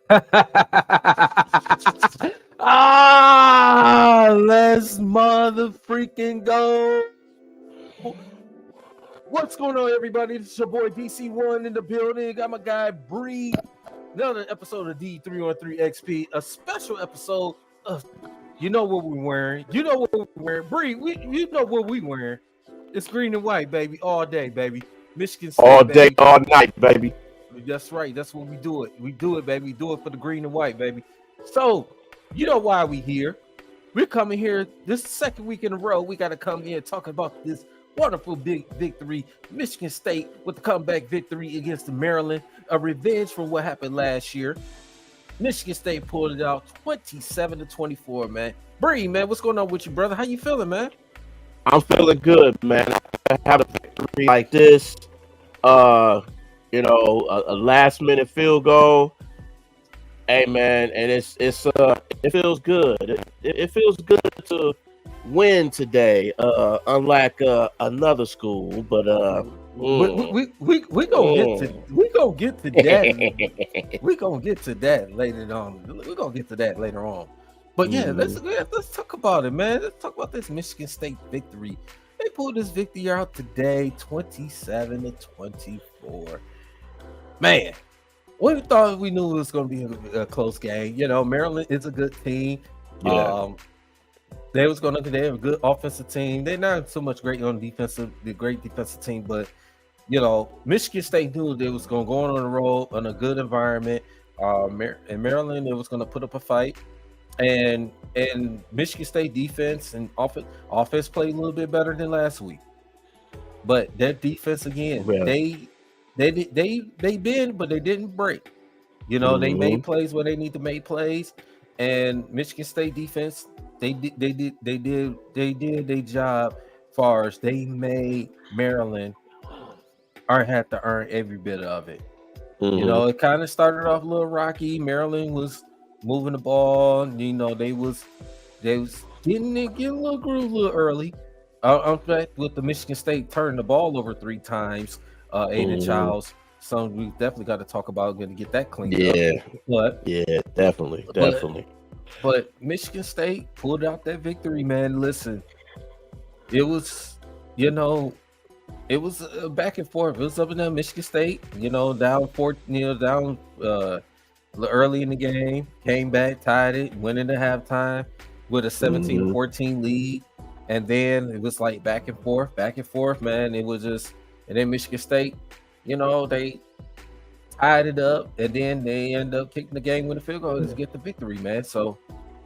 Let's mother freaking go. What's going on, everybody? It's your boy DC1 in the building. Got my guy Bree. Another episode of D313XP, a special episode of you know what we're wearing. You know what we're wearing. Bree, you know what we wearing. It's green and white, baby, all day, baby. Michigan All State, day, baby. all night, baby. That's right. That's what we do it. We do it, baby. We do it for the green and white, baby. So, you know why we here. We're coming here this second week in a row. We got to come here and talk about this wonderful big victory. Michigan State with the comeback victory against Maryland. A revenge for what happened last year. Michigan State pulled it out 27-24, man. Bree, man, what's going on with you, brother? How you feeling, man? I'm feeling good, man. I have a victory like this. A last minute field goal. Hey, man, and it feels good. It feels good to win today. Unlike another school, but we gonna get to that. We gonna get to that later on. We're gonna get to that later on. But yeah, let's talk about it, man. Let's talk about this Michigan State victory. They pulled this victory out today, 27-24. Man, we thought we knew it was going to be a close game. You know, Maryland is a good team. yeah, They have a good offensive team. They're not so much great on defensive, the great defensive team, but you know, Michigan State knew they was going to go on the road in a good environment. In Maryland, it was going to put up a fight, and Michigan State defense and offense played a little bit better than last week. But their defense again, yeah. they bend, but they didn't break. You know, they made plays where they need to make plays, and Michigan State defense, they did their job. Far as they made Maryland had to earn every bit of it. You know, it kind of started off a little rocky. Maryland was moving the ball. You know, they was getting a little groove a little early. In fact, with the Michigan State turning the ball over 3 times, Aiden Childs, something we definitely got to talk about, going to get that cleaned up. But Definitely. But Michigan State pulled out that victory, man. Listen, it was, you know, it was back and forth. It was up and down. Michigan State, you know, down early in the game, came back, tied it, went into halftime with a 17-14 lead. And then it was like back and forth, man. It was just, and then Michigan State, you know, they tied it up, and then they end up kicking the game with a field goal to get the victory, man. So,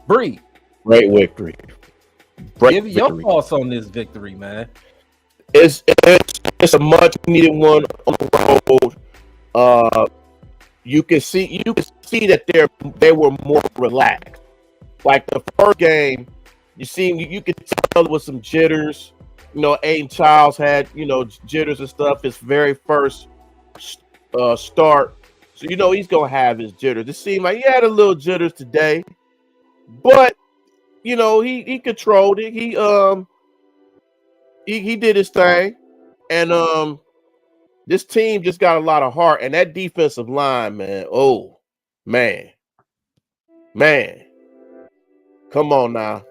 Bree, Great victory. Give your thoughts on this victory, man. It's a much needed one on the road. You can see that they were more relaxed. Like the first game, you could tell there was some jitters. You know, Aiden Childs had, you know, jitters and stuff. His very first start. So, you know, he's going to have his jitters. It seemed like he had a little jitters today. But, you know, he controlled it. He did his thing. And this team just got a lot of heart. And that defensive line, man. Oh, man. Come on now.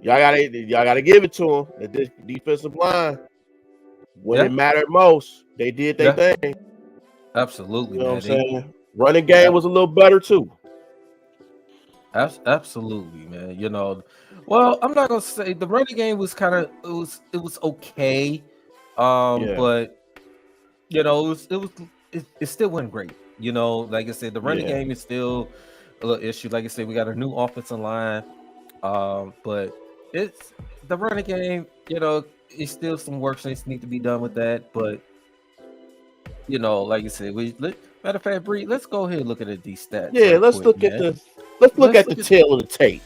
Y'all gotta give it to them. This defensive line, when it mattered most, they did their thing. Absolutely, you know man. What I'm saying? Running game was a little better too. Absolutely, man. You know, well, I'm not gonna say the running game was kind of it was okay, but you know, it still wasn't great. You know, like I said, the running game is still a little issue. Like I said, we got a new offensive line, but it's the running game. You know, it's still some work things need to be done with that. But you know, like I said, matter of fact, Bree, let's go ahead and look at these stats. Yeah, let's look at the tail of the tape.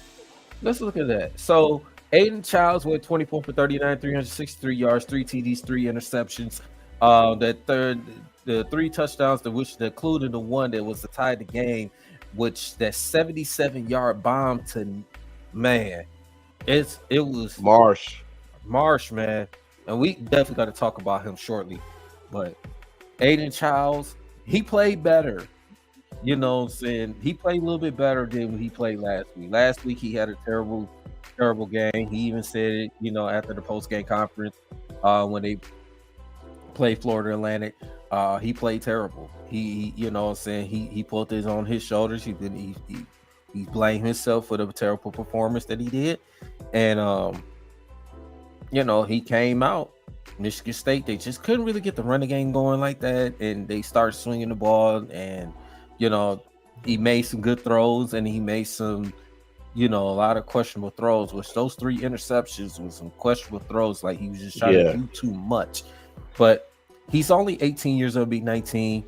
Let's look at that. So Aiden Childs went 24 for 39, 363 yards, 3 TDs, 3 interceptions. The 3 touchdowns, which included the one that was to tie the game, which that 77-yard bomb to man. It was Marsh, man. And we definitely got to talk about him shortly. But Aiden Childs, he played better. you know, saying he played a little bit better than when he played last week. Last week he had a terrible game. He even said it, you know, after the post game conference, when they played Florida Atlantic, he played terrible. You know, what I'm saying he put this on his shoulders. He blamed himself for the terrible performance that he did, and you know, he came out. Michigan State, they just couldn't really get the running game going like that, and they started swinging the ball, and you know, he made some good throws, and he made some, you know, a lot of questionable throws. Which those 3 interceptions was some questionable throws, like he was just trying to do too much. But he's only 18 years old, be 19.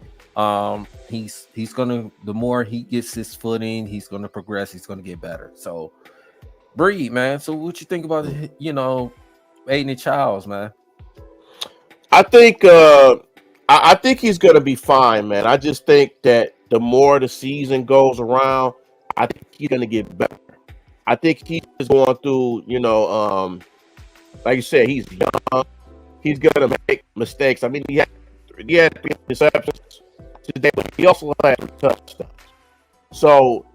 He's gonna, the more he gets his footing, he's gonna progress. He's gonna get better. So, Breed, man. So, what you think about, you know, Aiden Childs, man? I think I think he's gonna be fine, man. I just think that the more the season goes around, I think he's gonna get better. I think he's going through, you know, like you said, he's young. He's gonna make mistakes. I mean, he had 3 interceptions today, but he also had 3 touchdowns. So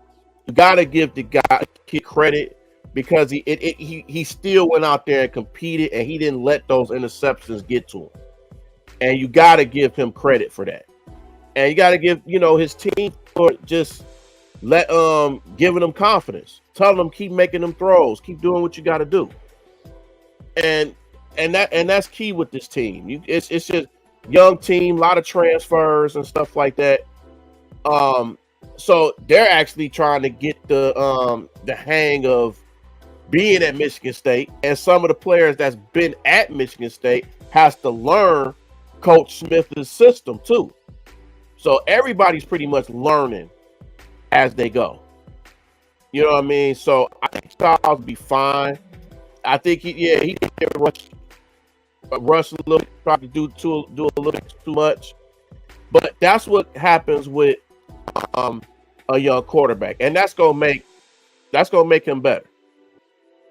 you gotta give the guy credit because he still went out there and competed, and he didn't let those interceptions get to him. And you got to give him credit for that. And you got to give, you know, his team for just giving them confidence, telling them keep making them throws, keep doing what you got to do. And that's key with this team. It's just young team, a lot of transfers and stuff like that. So they're actually trying to get the hang of being at Michigan State, and some of the players that's been at Michigan State has to learn Coach Smith's system too. So everybody's pretty much learning as they go. You know what I mean? So I think Charles will be fine. I think he did rush a little, try to do a little bit too much. But that's what happens with a young quarterback, and that's gonna make him better.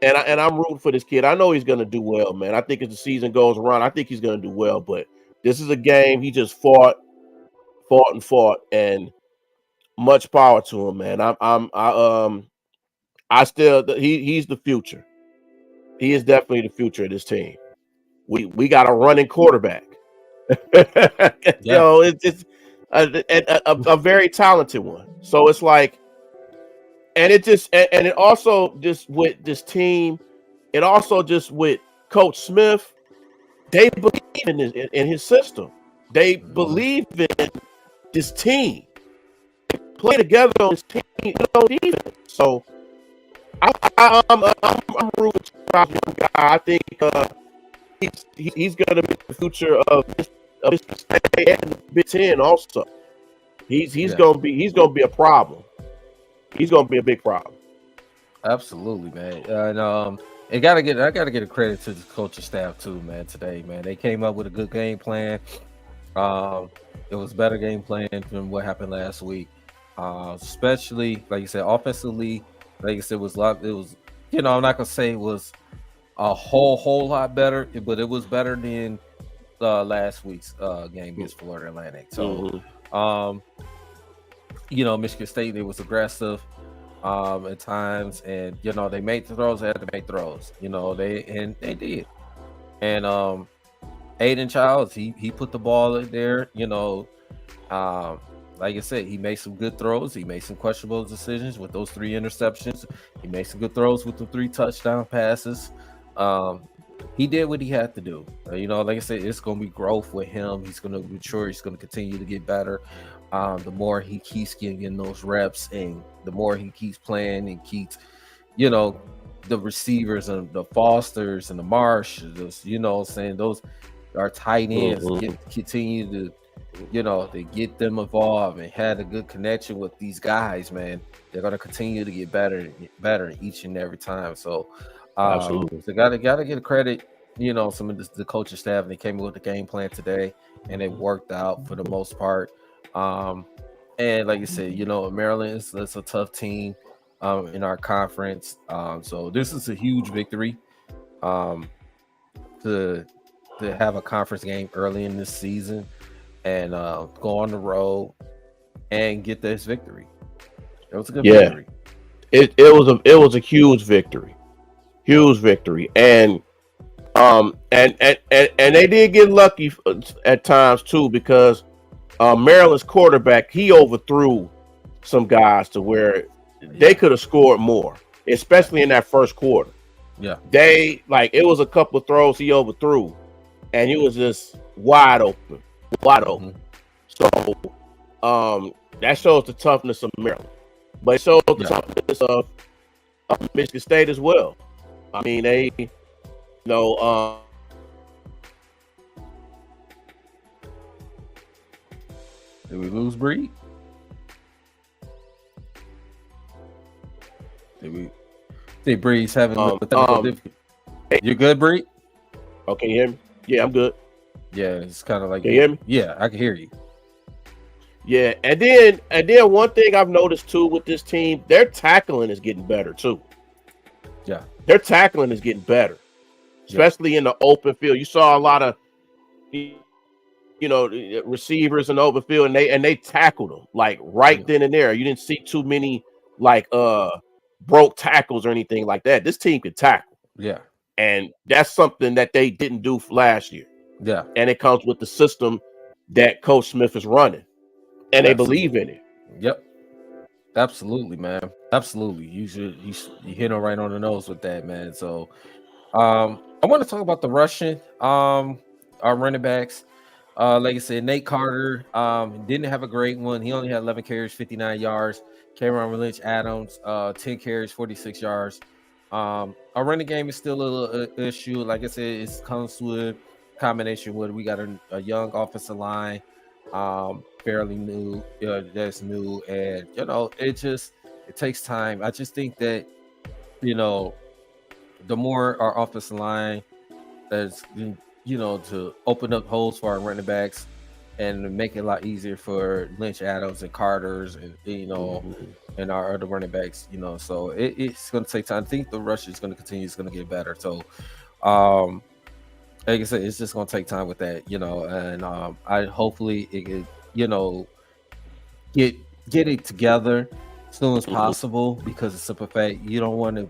And I'm rooting for this kid. I know he's gonna do well, man. I think as the season goes around, I think he's gonna do well. But this is a game he just fought, and much power to him, man. I still he's the future. He is definitely the future of this team. We got a running quarterback. You know, it's a very talented one. So it's like, and it also just with this team, it also just with Coach Smith, they believe in his system. They believe in this team. They play together on this team, you know, defense. So I'm rooting for this young guy. I think he's going to be the future of this state and the Big Ten also. He's going to be a problem. He's going to be a big problem. Absolutely, man. And I gotta get a credit to the coaching staff too, man. Today, man, they came up with a good game plan. It was better game plan than what happened last week. Especially like you said, offensively, like you said, it was, you know, I'm not gonna say it was a whole lot better, but it was better than last week's game against Florida Atlantic. So, you know, Michigan State, it was aggressive at times, and you know, they made the throws. They had to make throws. You know, they did. And Aiden Childs, he put the ball in there. You know, like I said, he made some good throws. He made some questionable decisions with those 3 interceptions. He made some good throws with the 3 touchdown passes. He did what he had to do. You know, like I said, it's going to be growth with him. He's going to mature. He's going to continue to get better. The more he keeps getting those reps, and the more he keeps playing and keeps, you know, the receivers and the Fosters and the Marshes, you know, saying those are tight ends, continue to, you know, they get them involved and had a good connection with these guys, man. They're going to continue to get better each and every time. So, absolutely, so gotta get a credit, you know, some of the coaching staff. They came up with the game plan today, and it worked out for the most part. And like you said, you know, Maryland is a tough team in our conference. So this is a huge victory to have a conference game early in this season and go on the road and get this victory. It was a good Yeah, victory. it was a huge victory, and they did get lucky at times too, because Maryland's quarterback, he overthrew some guys to where they could have scored more, especially in that first quarter. Yeah. It was a couple of throws he overthrew, and he was just wide open. Mm-hmm. So that shows the toughness of Maryland, but it shows the toughness of Michigan State as well. I mean, they, you know, did we lose Bree? Did we? See, Bree's having technical difficulty. You good, Bree? Okay, you hear me? Yeah, I'm good. Yeah, it's kind of like. Can you hear me? Yeah, I can hear you. Yeah, and then one thing I've noticed too with this team, their tackling is getting better too. Yeah, their tackling is getting better, especially in the open field. You saw a lot of, receivers in the open field, and they tackled them like right then and there. You didn't see too many like broke tackles or anything like that. This team could tackle. Yeah, and that's something that they didn't do last year. Yeah, and it comes with the system that Coach Smith is running. And they believe in it. Yep. Absolutely, man. Absolutely. You hit on right on the nose with that, man. So I want to talk about the rushing. Our running backs. Like I said, Nate Carter didn't have a great one. He only had 11 carries, 59 yards. Cameron Lynch Adams, 10 carries, 46 yards. Our running game is still a little issue. Like I said, it comes with combination with we got a young offensive line. Fairly new, that's new, and it takes time. I just think that the more our offensive line that's to open up holes for our running backs and make it a lot easier for Lynch Adams and Carter's and and our other running backs, so it's going to take time. I think the rush is going to continue, it's going to get better. So like I said, it's just going to take time with that, and I hopefully it could get it together as soon as possible, because it's simple fact you don't want to,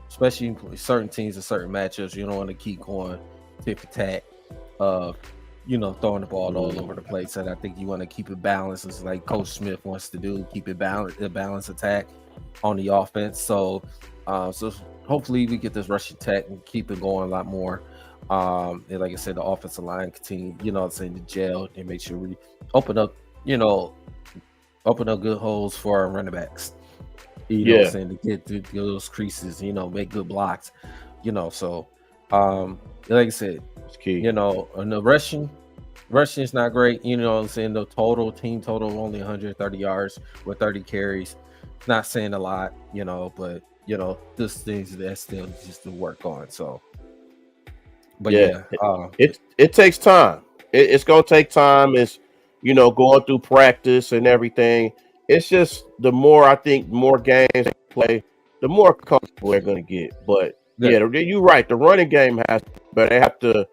especially in certain teams and certain matchups, you don't want to keep going tit for tat, throwing the ball all over the place. And I think you want to keep it balanced. It's like Coach Smith wants to do, keep it balanced, a balanced attack on the offense. So hopefully we get this rush attack and keep it going a lot more. And like I said, the offensive line continue, saying the jail and make sure we open up good holes for our running backs. Saying to get through those creases, make good blocks, So, like I said, it's key. And the rushing is not great. Saying the team total only 130 yards with 30 carries. Not saying a lot, but this things that's still just to work on. So. But it takes time. It's gonna take time. It's going through practice and everything. It's just the more games they play, the more comfortable they're gonna get. But you're right. The running game but they have to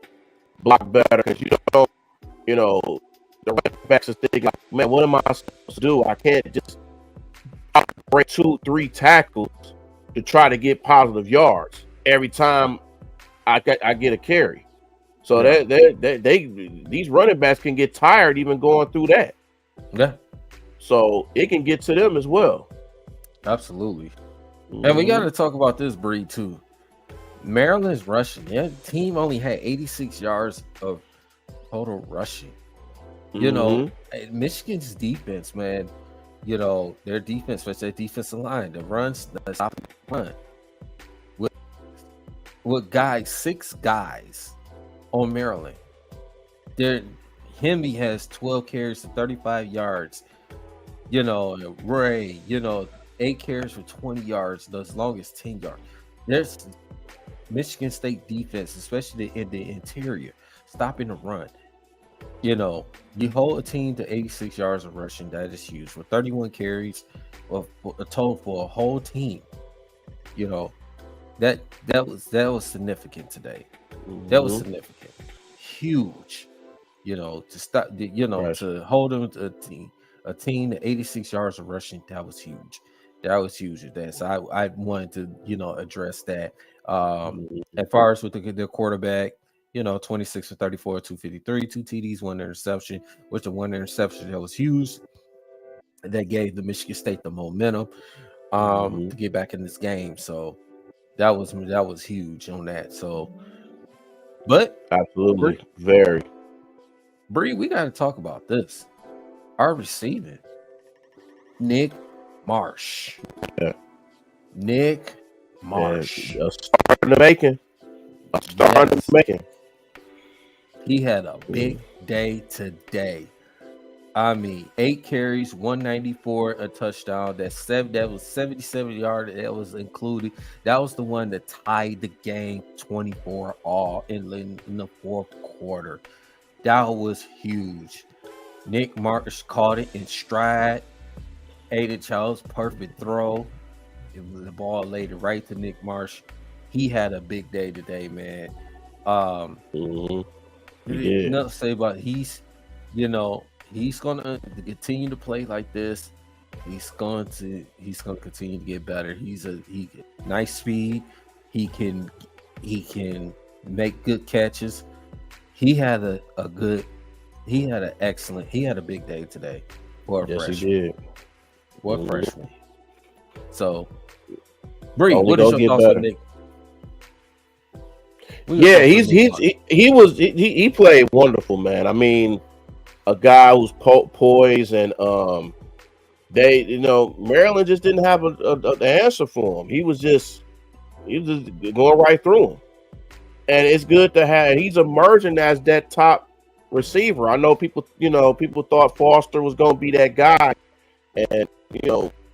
block better, because the running backs are thinking, like, man, what am I supposed to do? I can't just break 2-3 tackles to try to get positive yards every time I get a carry. So these running backs can get tired even going through that. Yeah. So it can get to them as well. Absolutely. And we got to talk about this breed too. Maryland's rushing. Yeah, the team only had 86 yards of total rushing. Michigan's defense, man. Their defense, especially their defensive line, the runs, the stopping run. With 6 guys on Maryland. Hemby has 12 carries to 35 yards. Ray, 8 carries for 20 yards, as long as 10 yards. There's Michigan State defense, especially in the interior, stopping the run. You hold a team to 86 yards of rushing, that is huge. For 31 carries, a total for a whole team, That was significant today. That was significant, huge. To stop, to hold them to a team a team to 86 yards of rushing. That was huge. That was huge with that. So I wanted to, address that. As far as with the quarterback, 26 for 34, 253, 2 TDs, 1 interception, which the 1 interception that was huge. That gave the Michigan State the momentum to get back in this game. So that was huge on that. So, but absolutely, very. Bree, we got to talk about this. Our receiving, Nick Marsh. Yeah. Nick Marsh. A star in the making. A star in the making. He had a big day today. I mean, 8 carries, 194, a touchdown. That was 77 yards. That was included. That was the one that tied the game 24 all in the fourth quarter. That was huge. Nick Marsh caught it in stride. Aiden Charles, perfect throw. The ball laid right to Nick Marsh. He had a big day today, man. He did. Nothing to say about it. He's gonna continue to play like this. He's gonna continue to get better. He nice speed. He can make good catches. He had a big day today for a freshman. He did. What freshman? So, Bree, what is your thoughts on Nick? Yeah, he played wonderful, man. I mean, a guy who's poised, and Maryland just didn't have an answer for him. He was just going right through him, and it's good to have. He's emerging as that top receiver. I know people thought Foster was going to be that guy, and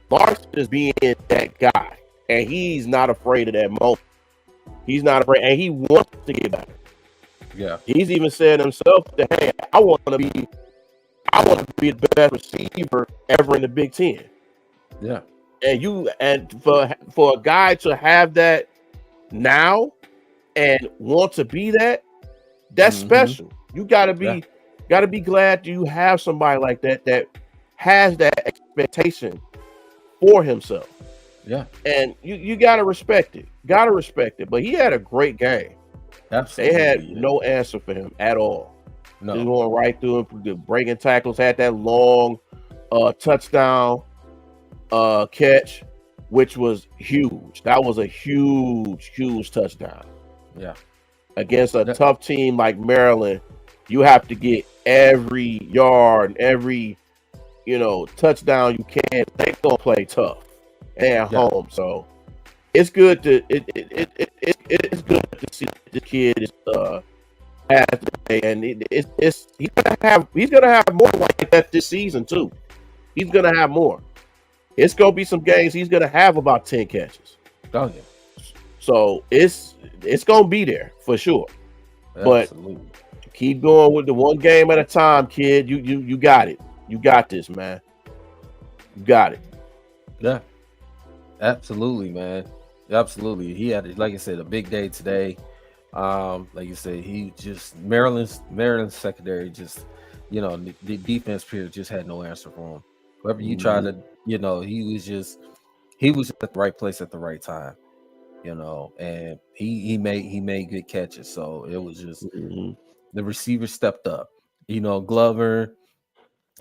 Marsh is being that guy, and he's not afraid of that moment. He's not afraid, and he wants to get better. Yeah, he's even said himself that, hey, I want to be the best receiver ever in the Big Ten. Yeah, and for a guy to have that now and want to be that's special. You gotta be glad you have somebody like that has that expectation for himself. Yeah, and you gotta respect it. But he had a great game. Absolutely, they had no answer for him at all. No, just going right through him, breaking tackles. Had that long touchdown catch, which was huge. That was a huge touchdown. Yeah, against a tough team like Maryland, you have to get every yard, every touchdown you can. They're gonna play tough at home, so it's good to it's good to see the kid is has today, and he's gonna have more like that this season too. He's gonna have more. It's gonna be some games he's gonna have about 10 catches. Oh yeah. So it's gonna be there for sure. Absolutely. But keep going with the one game at a time, kid. You got it. You got this, man. You got it. Yeah. Absolutely, man. Absolutely. He had, like I said, a big day today. Like you said, he just Maryland's secondary just, the defense period just had no answer for him. Whoever you try to, he was at the right place at the right time, and he made good catches. So it was just the receiver stepped up. Glover,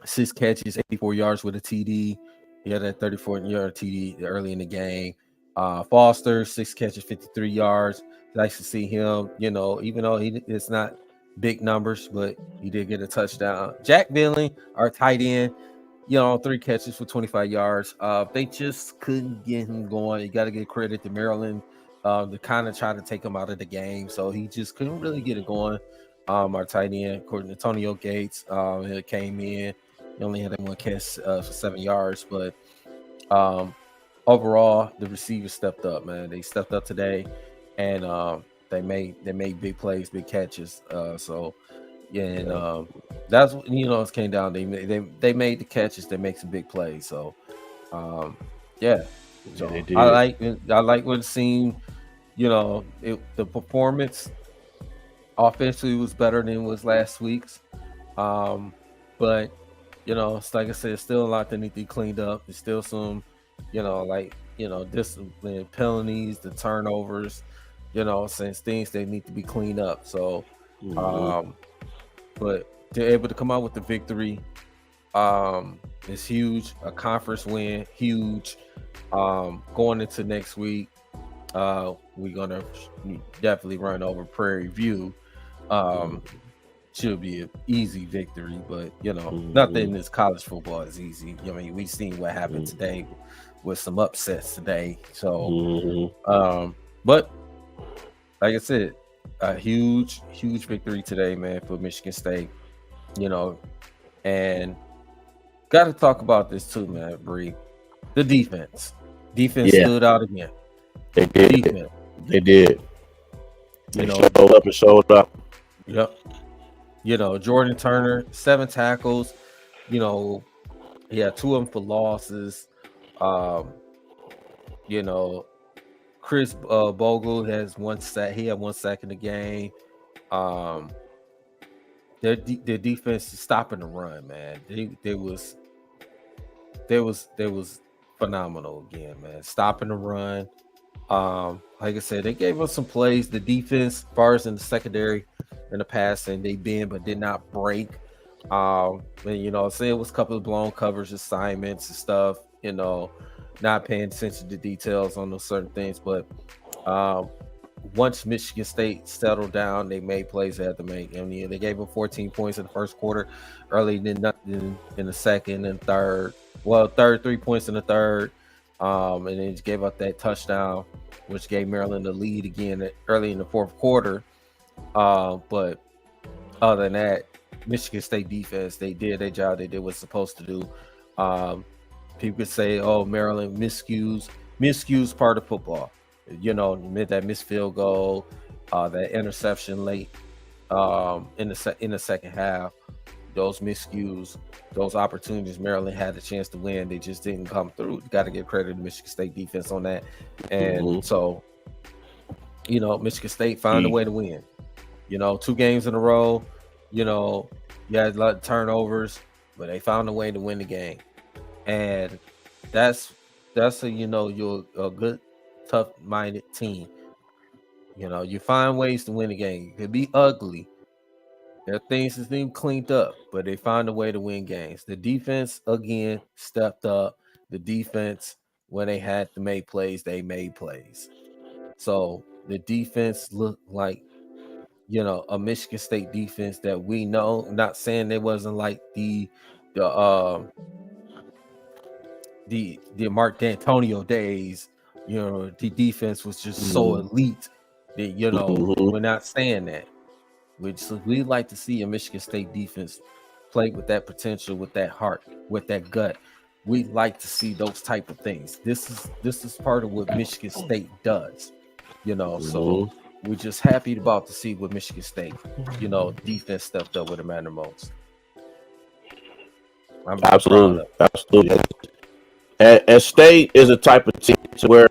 6 catches, 84 yards with a TD. He had that 34-yard TD early in the game. Foster, 6 catches, 53 yards. Nice to see him, even though it's not big numbers, but he did get a touchdown. Jack Billing, our tight end, 3 catches for 25 yards. They just couldn't get him going. You got to give credit to Maryland to kind of try to take him out of the game. So he just couldn't really get it going. Our tight end, according to Antonio Gates, he came in. He only had 1 catch for 7 yards, but overall, the receivers stepped up, man. They stepped up today, and they made big plays, big catches. That's what it came down. They made the catches. They make some big plays. So, yeah. So I like what it seemed. The performance offensively was better than it was last week's, but It's like I said, still a lot that need to be cleaned up. There's still some, discipline penalties, the turnovers, since things they need to be cleaned up. So, but they're able to come out with the victory. It's huge. A conference win, huge. Going into next week, we're gonna definitely run over Prairie View. Should be an easy victory, but nothing in this college football is easy. I mean, we've seen what happened today with some upsets today. So, but like I said, a huge victory today, man, for Michigan State. And got to talk about this too, man, Bree. The defense stood out again. They did. Defense. They did. They showed up. Yep. Jordan Turner, 7 tackles. He had 2 of them for losses. Chris Bogle has 1 sack. He had 1 sack in the game. Their defense is stopping the run, man. They was phenomenal again, man. Stopping the run. Like I said, they gave us some plays. The defense, as far as in the secondary, in the past, and they bend but did not break. And say it was a couple of blown coverage assignments and stuff. Not paying attention to details on those certain things, but once Michigan State settled down, they made plays they had to make. They gave them 14 points in the first quarter, early, then nothing in the second and third. Well, 3 points in the third, and then just gave up that touchdown, which gave Maryland the lead again early in the fourth quarter. But other than that, Michigan State defense, they did their job. They did what's supposed to do. People could say, "Oh, Maryland miscues part of football." That missed field goal, that interception late in the second half. Those miscues, those opportunities Maryland had a chance to win, they just didn't come through. Got to give credit to Michigan State defense on that. And so, Michigan State found a way to win. 2 games in a row, you had a lot of turnovers, but they found a way to win the game. And that's you're a good, tough-minded team. You find ways to win the game. It could be ugly. There are things that's been cleaned up, but they found a way to win games. The defense, again, stepped up. The defense, when they had to make plays, they made plays. So the defense looked like, a Michigan State defense that we know. I'm not saying it wasn't like the Mark D'Antonio days. The defense was just so elite that, we're not saying that. We like to see a Michigan State defense play with that potential, with that heart, with that gut. We like to see those type of things. This is part of what Michigan State does, So we're just happy about to see what Michigan State, defense stepped up with the manner most. Absolutely. And State is a type of team to where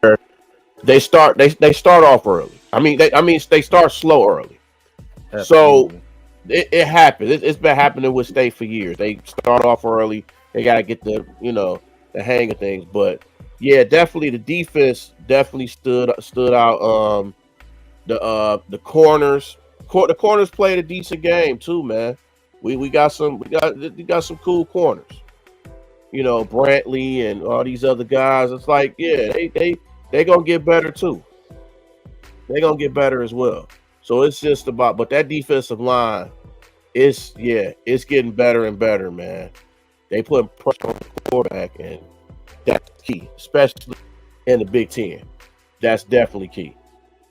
they start off early. They start slow early. Absolutely. So it happens. It's been happening with State for years. They start off early. They got to get the hang of things. But yeah, definitely the defense definitely stood out. The corners played a decent game too, man. We got some cool corners. Brantley and all these other guys. It's like, yeah, they gonna get better too. They gonna get better as well. So it's just about, but that defensive line, it's getting better and better, man. They put pressure on the quarterback, and that's key, especially in the Big Ten. That's definitely key,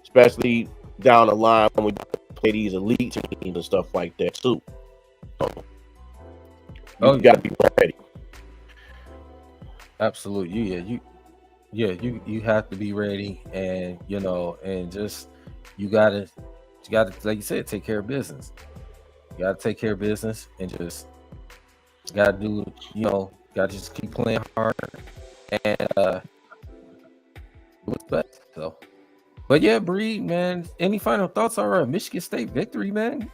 especially down the line when we play these elite teams and stuff like that too. So you got to be ready. Absolutely, you have to be ready, and and just you gotta, like you said, take care of business. You gotta take care of business, and just gotta do, gotta just keep playing hard and what's best. So, but yeah, Bree, man, any final thoughts on our Michigan State victory, man?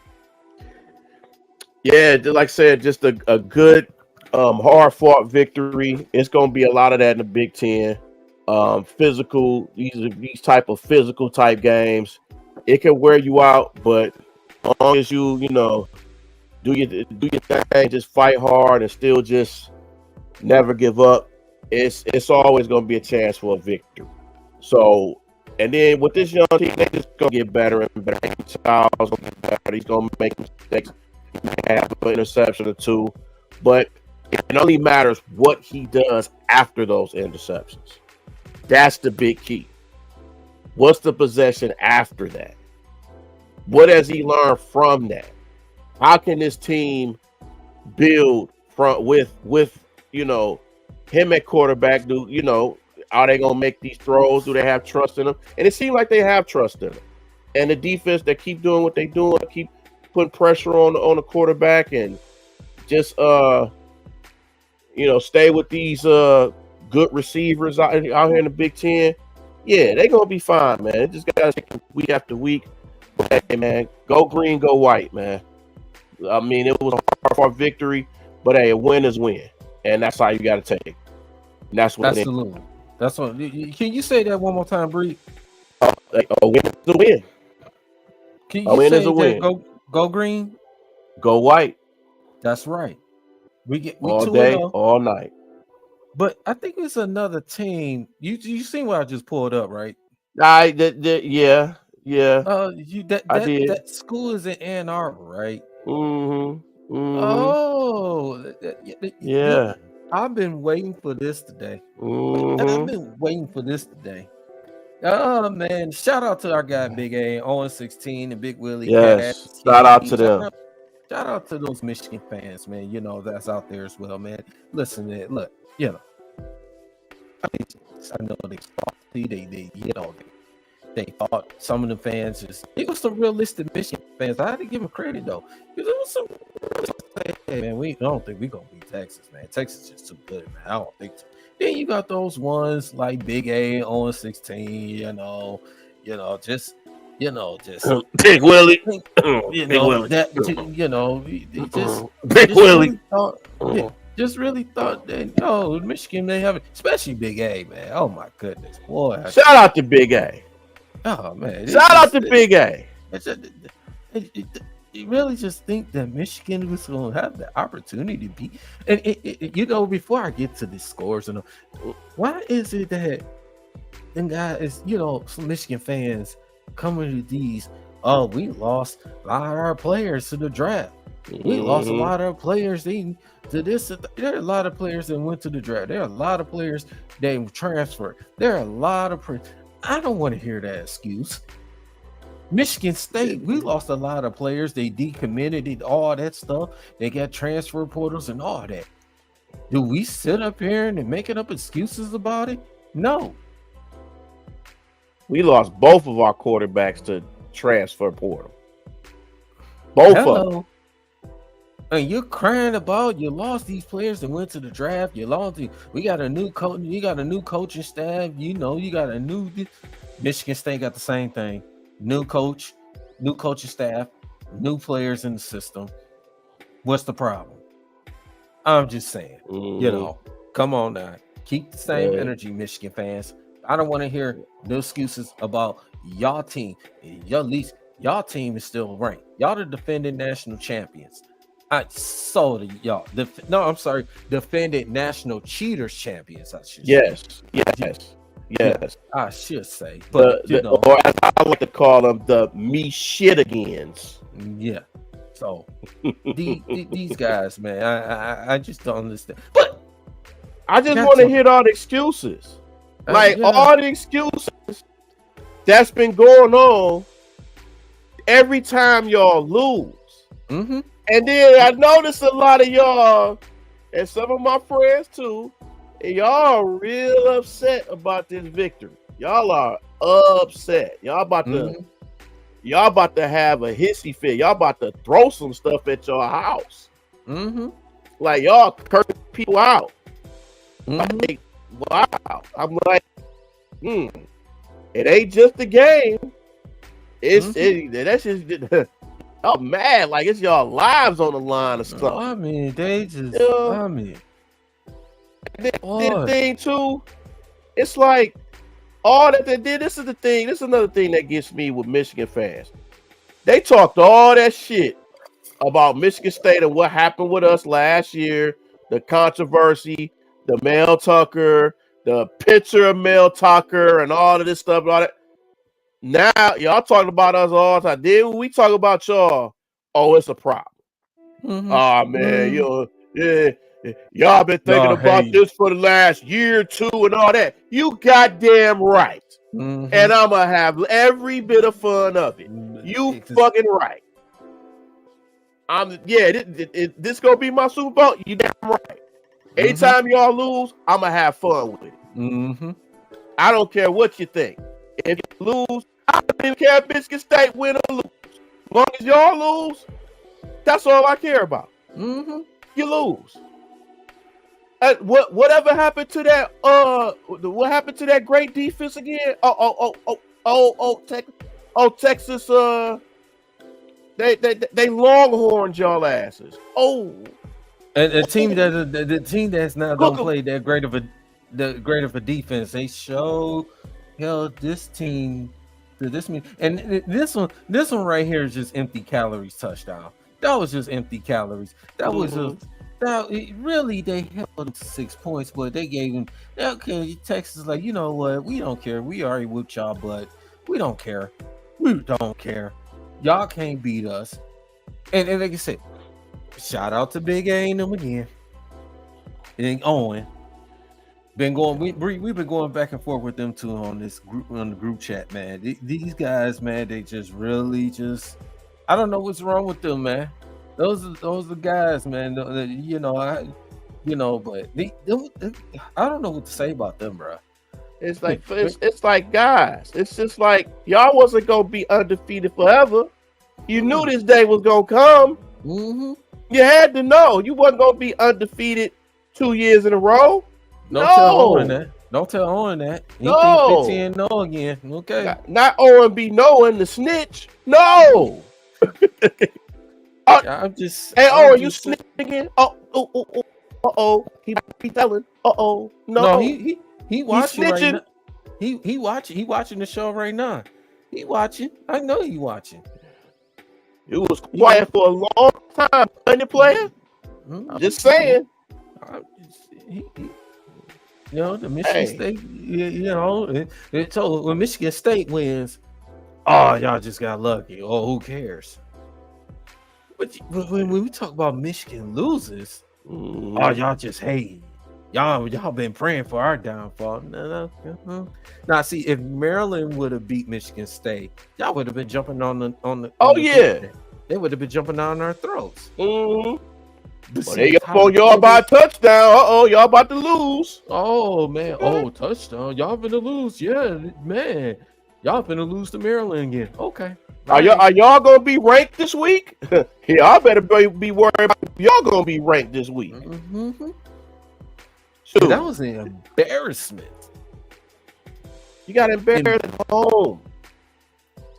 Yeah, like I said, just a good Hard fought victory. It's gonna be a lot of that in the Big Ten. Physical. These type of physical type games. It can wear you out, but as long as you know do your thing, just fight hard and still just never give up. It's always gonna be a chance for a victory. So, and then with this young team, they just gonna get better and better. Charles gonna get better. He's gonna make mistakes. He may have an interception or two, but it only matters what he does after those interceptions. That's the big key. What's the possession after that? What has he learned from that? How can this team build from with him at quarterback? Are they gonna make these throws? Do they have trust in him? And it seems like they have trust in him. And the defense that keep doing what they doing, keep putting pressure on the quarterback, and just stay with these good receivers out here in the Big Ten. Yeah, they're gonna be fine, man. It just gotta take week after week. But, hey, man, go green, go white, man. I mean, it was a hard victory, but hey, a win is win, and that's how you gotta take it. And that's what. Absolutely. That's what. Can you say that one more time, Bree? A win is a win. Can you say a win. Go green, go white. That's right. We all day, all night. But I think it's another team. You seen what I just pulled up, right? Yeah. I did. That school is in Ann Arbor, right? Mm-hmm. Oh, yeah. I've been waiting for this today. Oh man! Shout out to our guy Big A, 0-16, and Big Willie. Yes, shout out to them. Shout out to those Michigan fans, man. That's out there as well, man. Listen, man. Look, I know they salty. They thought some of the fans it was some realistic Michigan fans. I had to give them credit though, because it was some. Hey man, I don't think we're gonna beat Texas, man. Texas is just too good, man. I don't think so. Then you got those ones like Big A, 0-16, just Big Willie, Big Willie. Just really thought that Michigan, they have it, especially Big A, man. Oh my goodness, boy! Shout out to Big A. Oh man! Shout out to Big A. You really just think that Michigan was going to have the opportunity to be, and before I get to the scores, why is it that them guys, some Michigan fans coming to these? Oh, we lost a lot of our players to the draft. We lost a lot of our players to this. There are a lot of players that went to the draft. There are a lot of players that transferred. There are a lot of. I don't want to hear that excuse. Michigan State, we lost a lot of players. They decommitted all that stuff. They got transfer portals and all that. Do we sit up here and making up excuses about it? No. We lost both of our quarterbacks to transfer portal. Both of them. And you're crying about you lost these players that went to the draft. We got a new coach. You got a new coaching staff. You got a new. Michigan State got the same thing. New coach, new coaching staff, new players in the system. What's the problem? I'm just saying. Come on now. Keep the same energy, Michigan fans. I don't want to hear no excuses about y'all team. At least y'all team is still ranked. Y'all the defending national champions. Defended national cheaters champions. I should say. Yes. I should say, but or as I like to call them, the me shit agains. Yeah. So these guys, man, I just don't understand. But I just want to hear all the excuses, all the excuses that's been going on every time y'all lose. Mm-hmm. And then I noticed a lot of y'all, and some of my friends too, and y'all are real upset about this victory. Y'all are upset. Y'all about to have a hissy fit. Y'all about to throw some stuff at your house. Mm-hmm. Like y'all cursing people out. Mm-hmm. Like, wow. I'm like, it ain't just a game. That's just y'all mad like it's y'all lives on the line or something. I mean, they just. Yeah. I mean, the thing too, it's like all that they did. This is the thing. This is another thing that gets me with Michigan fans. They talked all that shit about Michigan State and what happened with us last year, the controversy, the Mel Tucker, the picture of Mel Tucker, and all of this stuff. All that. Now y'all talking about us all the time. Then when we talk about y'all, oh, it's a problem. Mm-hmm. Oh man, y'all been thinking Y'all about hate. this for the last year or two and all that. You goddamn right. Mm-hmm. And I'm gonna have every bit of fun of it. You fucking right. This gonna be my Super Bowl. You damn right. Anytime y'all lose, I'm gonna have fun with it. Mm-hmm. I don't care what you think. If you lose, I don't even care if Michigan State win or lose. As long as y'all lose, that's all I care about. Mm-hmm. You lose. Whatever happened to that? What happened to that great defense again? Texas. They longhorned y'all asses. Oh, and the team that's now don't play that great of a defense. They show this team. This mean and this one right here is just empty calories touchdown. That was just empty calories. That was just. Now, really, they held them to 6 points, but they gave them. Okay, Texas, like, you know what? We don't care. We already whooped y'all, but we don't care. We don't care. Y'all can't beat us. And like I said, shout out to Big A and them again. And Owen. We've been going back and forth with them two on the group chat, man. These guys, man, they just really I don't know what's wrong with them, man. Those are guys, man. But I don't know what to say about them, bro. It's like guys. It's just like y'all wasn't gonna be undefeated forever. You knew this day was gonna come. Mm-hmm. You had to know you wasn't gonna be undefeated 2 years in a row. Don't tell Owen that. Don't tell Owen that. No. 15-0 again. Okay. Not Owen be knowing the snitch. No. I'm just. Hey, oh, are you snitching again? Oh, he telling. No, he watching right now. He watching the show right now. He watching. I know he watching. It was quiet for a long time, wasn't it, player? I'm just saying. The Michigan State. So when Michigan State wins, oh, y'all just got lucky. Oh, who cares? But when we talk about Michigan loses, oh, y'all just hate. Y'all been praying for our downfall. No. Now, see, if Maryland would have beat Michigan State, y'all would have been jumping on the. They would have been jumping on our throats. Mm-hmm. Well, they y'all by a touchdown. Y'all about to lose. Oh man! Oh, touchdown! Y'all finna lose? Yeah, man. Y'all finna lose to Maryland again. Okay. Are y'all gonna be ranked this week? Y'all better be worried about y'all gonna be ranked this week. Mm-hmm. So that was an embarrassment. You got embarrassed at home.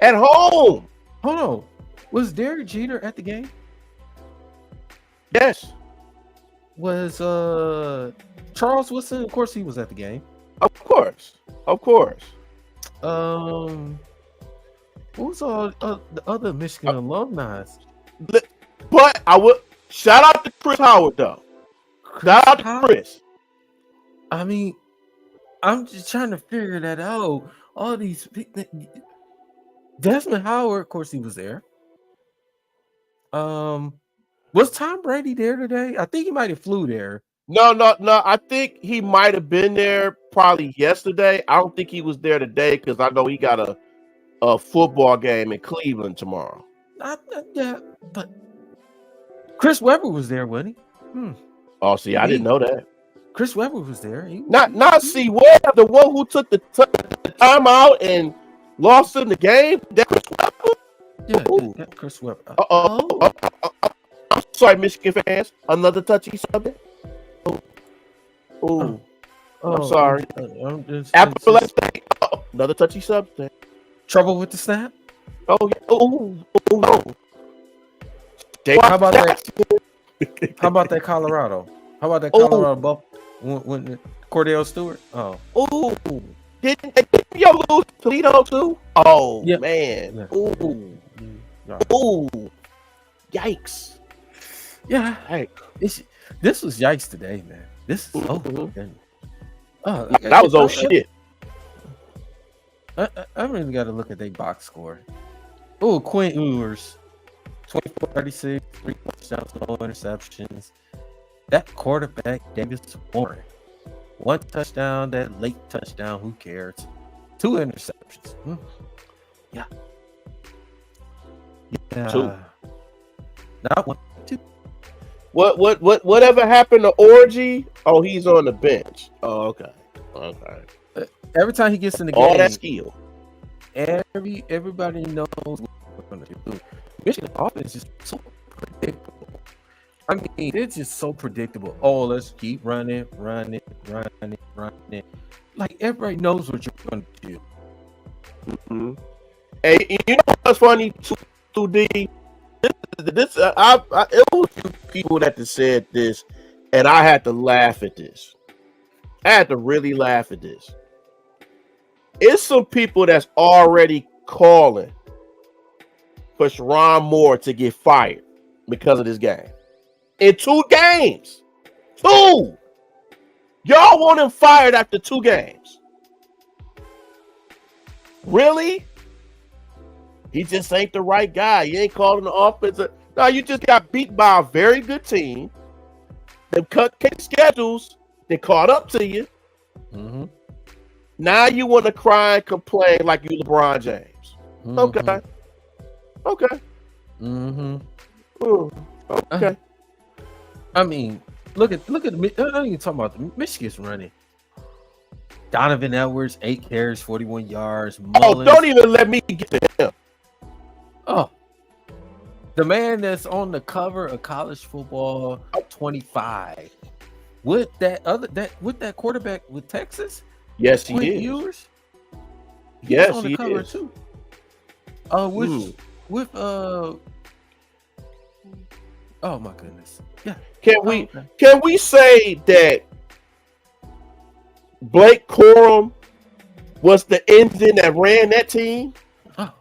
At home. Hold on. Was Derek Jeter at the game? Yes. Was Charles Woodson? Of course, he was at the game. Of course. What was all the other Michigan alumni? But I would shout out to Chris Howard though. Shout out to Chris. I mean, I'm just trying to figure that out. All these Desmond Howard, of course, he was there. Was Tom Brady there today? I think he might have flew there. No. I think he might have been there probably yesterday. I don't think he was there today because I know he got a football game in Cleveland tomorrow. Yeah, but Chris Webber was there, wasn't he? Oh, see, I didn't know that. Chris Webber was there. Not see Webb, the one who took the time out and lost in the game. That Chris Webber. Yeah, Chris Webber. I'm sorry, Michigan fans. Another touchy subject. I'm sorry. Another touchy subject. Trouble with the snap? Oh, yeah. No. How about that? How about that Colorado? How about that Colorado Buff when Cordell Stewart? Didn't y'all lose Toledo too? Oh man. Yeah. Yikes. Yeah. Hey, this was yikes today, man. This is that was old shit. I really got to look at their box score. Oh, Quinn Ewers, 24-36, 3 touchdowns, no interceptions. That quarterback, Davis Warren, 1 touchdown, that late touchdown, who cares? 2 interceptions. Yeah. 2. Not 1, 2. Whatever happened to Orgy? Oh, he's on the bench. Oh, okay. Every time he gets in the game, all that skill. Everybody knows what we're gonna do. Michigan offense is so predictable. I mean, it's just so predictable. Oh, let's keep running. Like everybody knows what you're gonna do. Mm-hmm. Hey, you know what's funny? 2D. This it was a few people that said this, and I had to laugh at this. I had to really laugh at this. It's some people that's already calling for Sharon Moore to get fired because of this game. In 2 games. 2! Y'all want him fired after 2 games. Really? He just ain't the right guy. You ain't calling the offensive. No, you just got beat by a very good team. Them cupcake schedules, they caught up to you. Mm-hmm. Now you want to cry and complain like you LeBron James. Mm-hmm. Okay. Mm-hmm. Okay. I mean, look at the. I don't even talk about the Michigan's running. Donovan Edwards, 8 carries, 41 yards. Mullins, don't even let me get to him. Oh, the man that's on the cover of College Football 25 with that quarterback with Texas. Yes, he is. Ewers? Yes, on the he cover is. Too. With oh my goodness. Yeah. Can we say that Blake Corum was the engine that ran that team? Oh.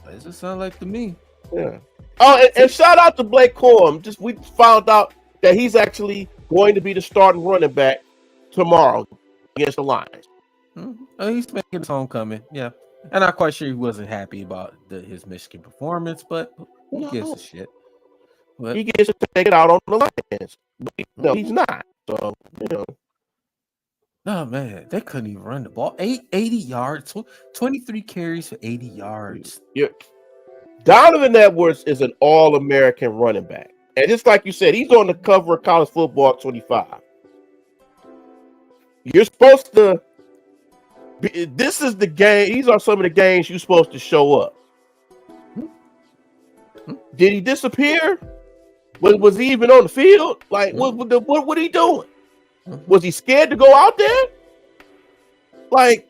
That just sound like to me. Yeah. Oh, and shout out to Blake Corum. We found out that he's actually going to be the starting running back tomorrow against the Lions. Mm-hmm. He's making his homecoming. Yeah. And I'm quite sure he wasn't happy about his Michigan performance, but who gives a shit? But, he gets to take it out on the Lions. No, he's not. So, No, man, they couldn't even run the ball. 80 yards, 23 carries for 80 yards. Yeah. Donovan Edwards is an all-American running back. And just like you said, he's on the cover of College Football 25. You're supposed to... This is the game. These are some of the games you're supposed to show up. Did he disappear? Was he even on the field? Like, what he doing? Was he scared to go out there? Like,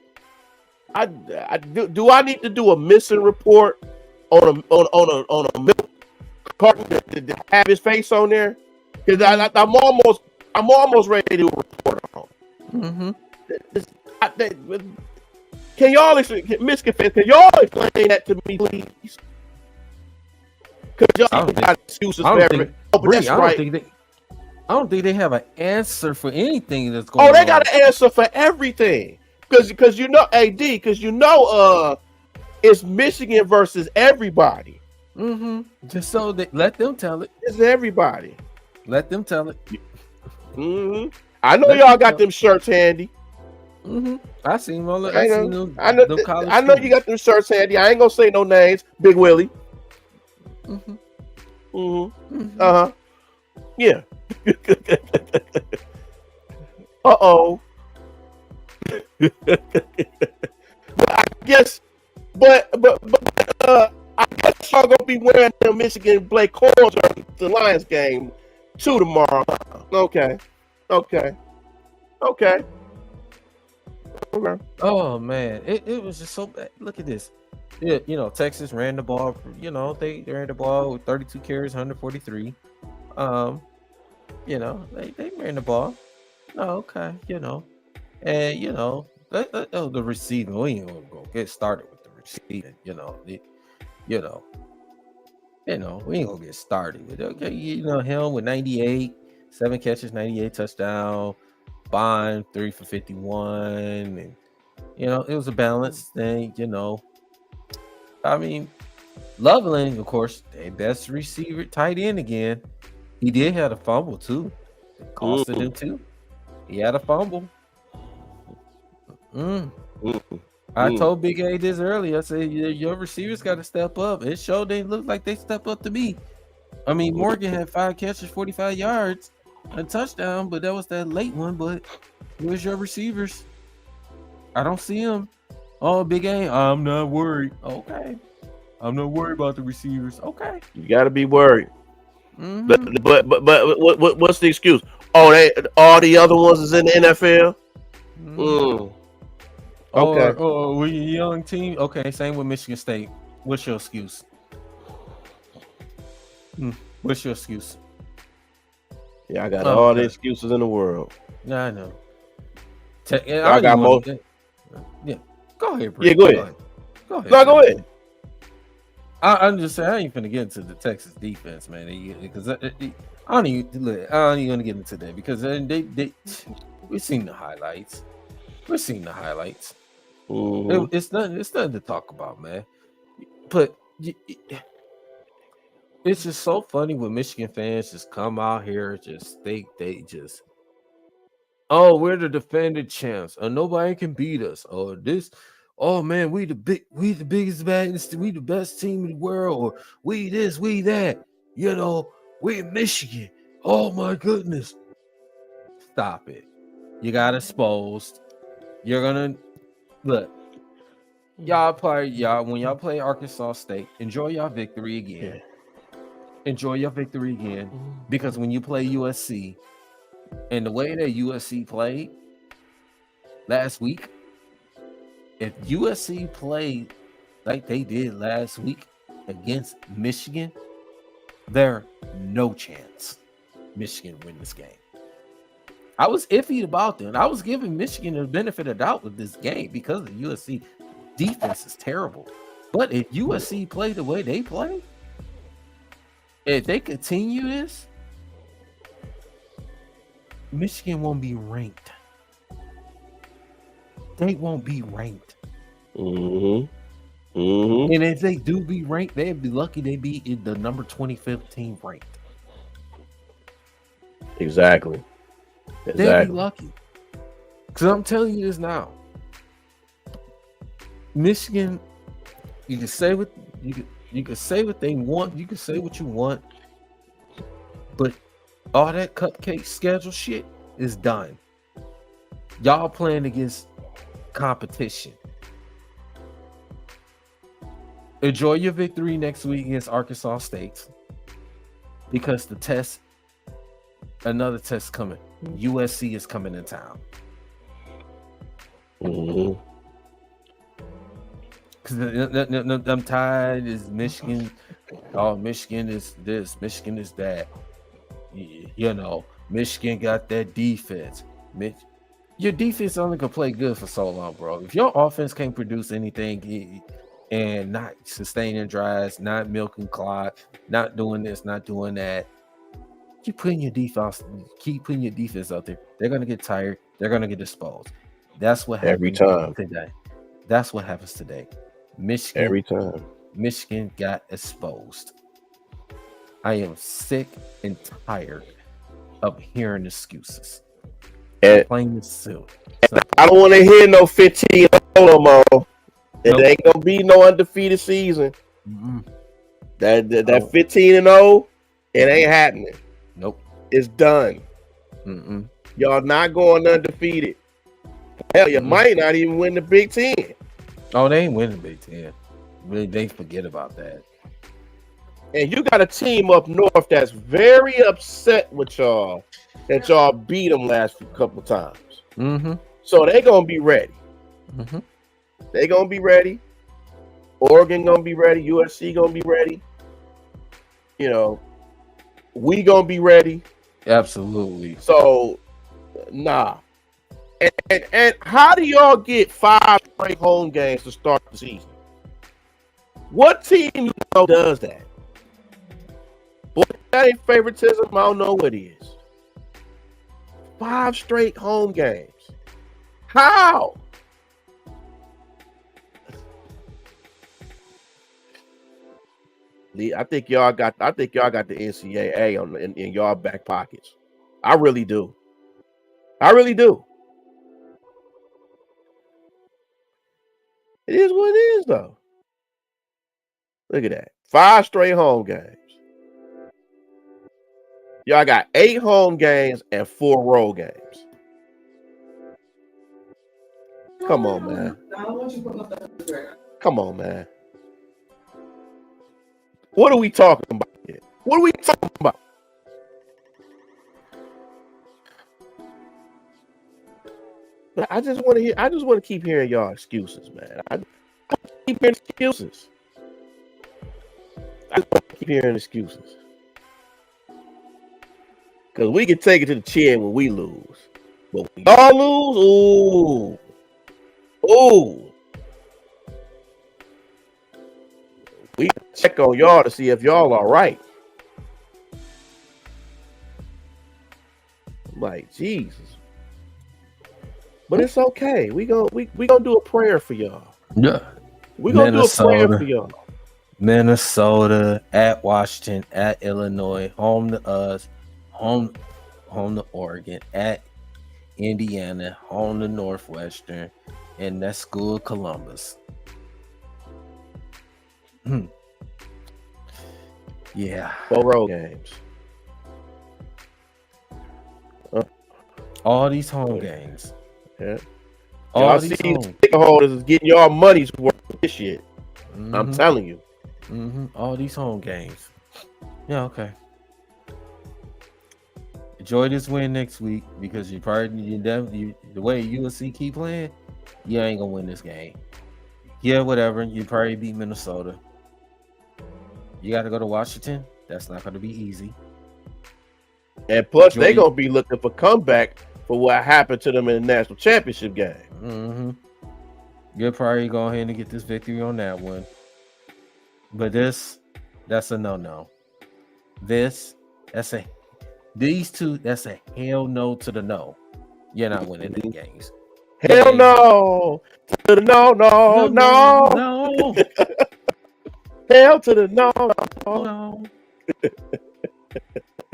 do I need to do a missing report on a milk carton to have his face on there? Because I'm almost ready to do a report on him. Can y'all explain that to me, please? Because y'all got excuses for everything. But that's right. I don't think they have an answer for anything that's going on. Oh, they got an answer for everything. Because you know, AD, it's Michigan versus everybody. Mm-hmm. Just so that let them tell it. It's everybody. Let them tell it. Mm-hmm. I know y'all got them shirts handy. Mm-hmm. I seen them. I know you got them shirts handy. I ain't gonna say no names. Big Willie. Mm-hmm. Mm-hmm. Mm-hmm. Yeah. Uh-oh. I guess y'all gonna be wearing the Michigan Blake Corum at the Lions game too tomorrow. Okay. Oh man, it was just so bad. Look at this. Yeah, Texas ran the ball. They ran the ball with 32 carries, 143. Um, they ran the ball. Oh, okay, and the receiving. We ain't gonna go get started with the receiving. You know, we ain't gonna get started with it. Okay, him with 98, 7 catches, 98 touchdown. Bond 3 for 51, and it was a balanced thing. I mean, Loveland, of course, their best receiver, tight end again. He did have a fumble too. It costed him too. He had a fumble. I told Big A this earlier. I said your receivers got to step up. It showed they look like they step up to me. I mean, Morgan had 5 catches, 45 yards, a touchdown, but that was that late one. But where's your receivers? I don't see them. Oh, Big A, I'm not worried. Okay. I'm not worried about the receivers. Okay. You got to be worried. But what's the excuse? Oh, all the other ones is in the NFL. Okay. Or we a young team. Okay, same with Michigan State. What's your excuse? What's your excuse? Yeah, I got all the excuses in the world. Yeah, I know. I got more. Yeah, go ahead, Brett. Yeah, go ahead. Go ahead. No, go ahead. I'm just saying I ain't finna get into the Texas defense, man, because I don't even gonna get into that because we've seen the highlights. It's nothing to talk about, man. But it's just so funny when Michigan fans just come out here, they just, oh, we're the defending champs, or nobody can beat us, or this. Oh man, we the biggest baddest, we the best team in the world, or we this, we that. We in Michigan. Oh my goodness. Stop it. You got exposed. You're gonna look. When y'all play Arkansas State, enjoy your victory again. Enjoy your victory again. Because when you play USC, and the way that USC played last week, if USC played like they did last week against Michigan, there's no chance Michigan win this game. I was iffy about them. I was giving Michigan the benefit of doubt with this game because the USC defense is terrible. But if USC play the way they play, if they continue this, Michigan won't be ranked. They won't be ranked. And if they do be ranked, they'd be lucky they be in the number 25th team ranked. Exactly. They'd be lucky. Because I'm telling you this now. Michigan, you can say what you can say what they want. You can say what you want. But all that cupcake schedule shit is done. Y'all playing against competition. Enjoy your victory next week against Arkansas State, because another test coming. USC is coming in town. Because I'm tired. Is Michigan? Oh, Michigan is this. Michigan is that. Michigan got that defense. Your defense only can play good for so long, bro. If your offense can't produce anything and not sustaining drives, not milking clock, not doing this, not doing that, keep putting your defense out there. They're gonna get tired. They're gonna get exposed. That's what happens every time today. That's what happens today. Michigan every time. Michigan got exposed. I am sick and tired of hearing excuses. Plain and simple. I don't want to hear no 15 no more. It ain't gonna be no undefeated season. That 15 and 0, it ain't happening. Nope, it's done. Y'all not going undefeated. Hell, you might not even win the Big Ten. Oh, they ain't winning the Big Ten. They forget about that. And you got a team up north that's very upset with y'all that y'all beat them last couple times. So they gonna be ready. They gonna be ready. Oregon gonna be ready. USC gonna be ready. You know, we gonna be ready. Absolutely. So, nah. And how do y'all get 5 straight home games to start the season? What team does that? Boy, that ain't favoritism. I don't know what it is. 5 straight home games. How? I think y'all got the NCAA in y'all back pockets. I really do. I really do. It is what it is, though. Look at that. 5 straight home games. Y'all got 8 home games and 4 road games. Come on, man. Come on, man. What are we talking about here? What are we talking about? I just want to keep hearing y'all excuses, man. I keep hearing excuses. I keep hearing excuses. Because we can take it to the chin when we lose. But when y'all lose, ooh. We check on y'all to see if y'all are right. I'm like, Jesus. But it's okay. We gonna do a prayer for y'all. Yeah. We gonna do a prayer for y'all. Minnesota, at Washington, at Illinois, home to us, home to Oregon, at Indiana, home to Northwestern, and that school Columbus. Yeah. 4 road games. All these home games. Yeah. All these home holders is getting y'all money's worth of this shit. Mm-hmm. I'm telling you. Mm-hmm. All these home games. Yeah, okay. Enjoy this win next week because the way USC keep playing, you ain't gonna win this game. Yeah, whatever. You probably beat Minnesota. You got to go to Washington. That's not going to be easy. And plus, they're going to be looking for comeback for what happened to them in the national championship game. Mm-hmm. You'll probably go ahead and get this victory on that one. But that's a no-no. These two, that's a hell no to the no. You're not winning the games. Hell no to the no. Hell to the no.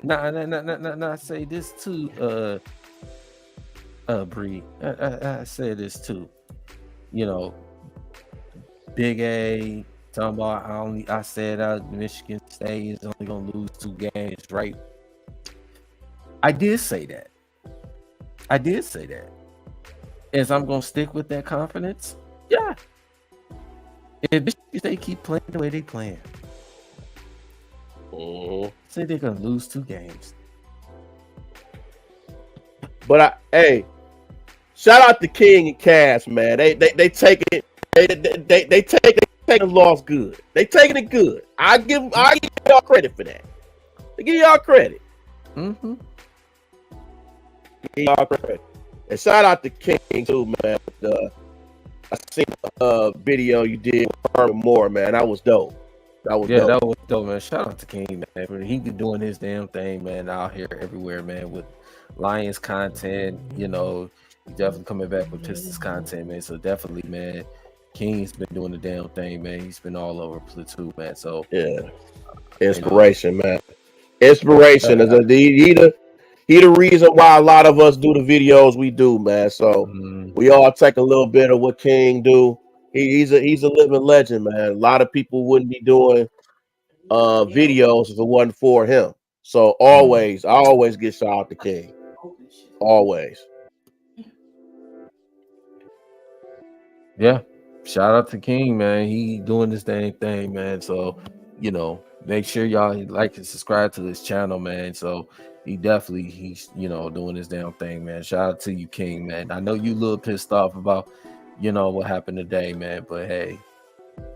Nah. Say this too, Bree. I say this too. You know, Big A talking about I said Michigan State is only gonna lose 2 games, right? I did say that. Is I'm gonna stick with that confidence? Yeah. If they keep playing the way they playing, say they're gonna lose 2 games. But shout out to King and Cass, man. They take it. They take the loss good. They taking it good. I give y'all credit for that. They give y'all credit. Mm-hmm. Give y'all credit. And shout out to King too, man. I seen a video you did with Herman Moore, man. That was dope. That was dope, man. Shout out to King, man. He been doing his damn thing, man, out here everywhere, man, with Lions content. You know, he definitely coming back with Pistons content, man. So definitely, man, King's been doing the damn thing, man. He's been all over Platoon, man. So yeah, inspiration, man. Inspiration is he the reason why a lot of us do the videos we do, man. So we all take a little bit of what King do. He's a living legend, man. A lot of people wouldn't be doing videos if it wasn't for him. So I always get shout out to King. Always. Yeah. Shout out to King, man. He doing this dang thing, man. So, you know, make sure y'all like and subscribe to this channel, man. So he's doing his damn thing, man. Shout out to you, King, man. I know you a little pissed off about, what happened today, man. But hey,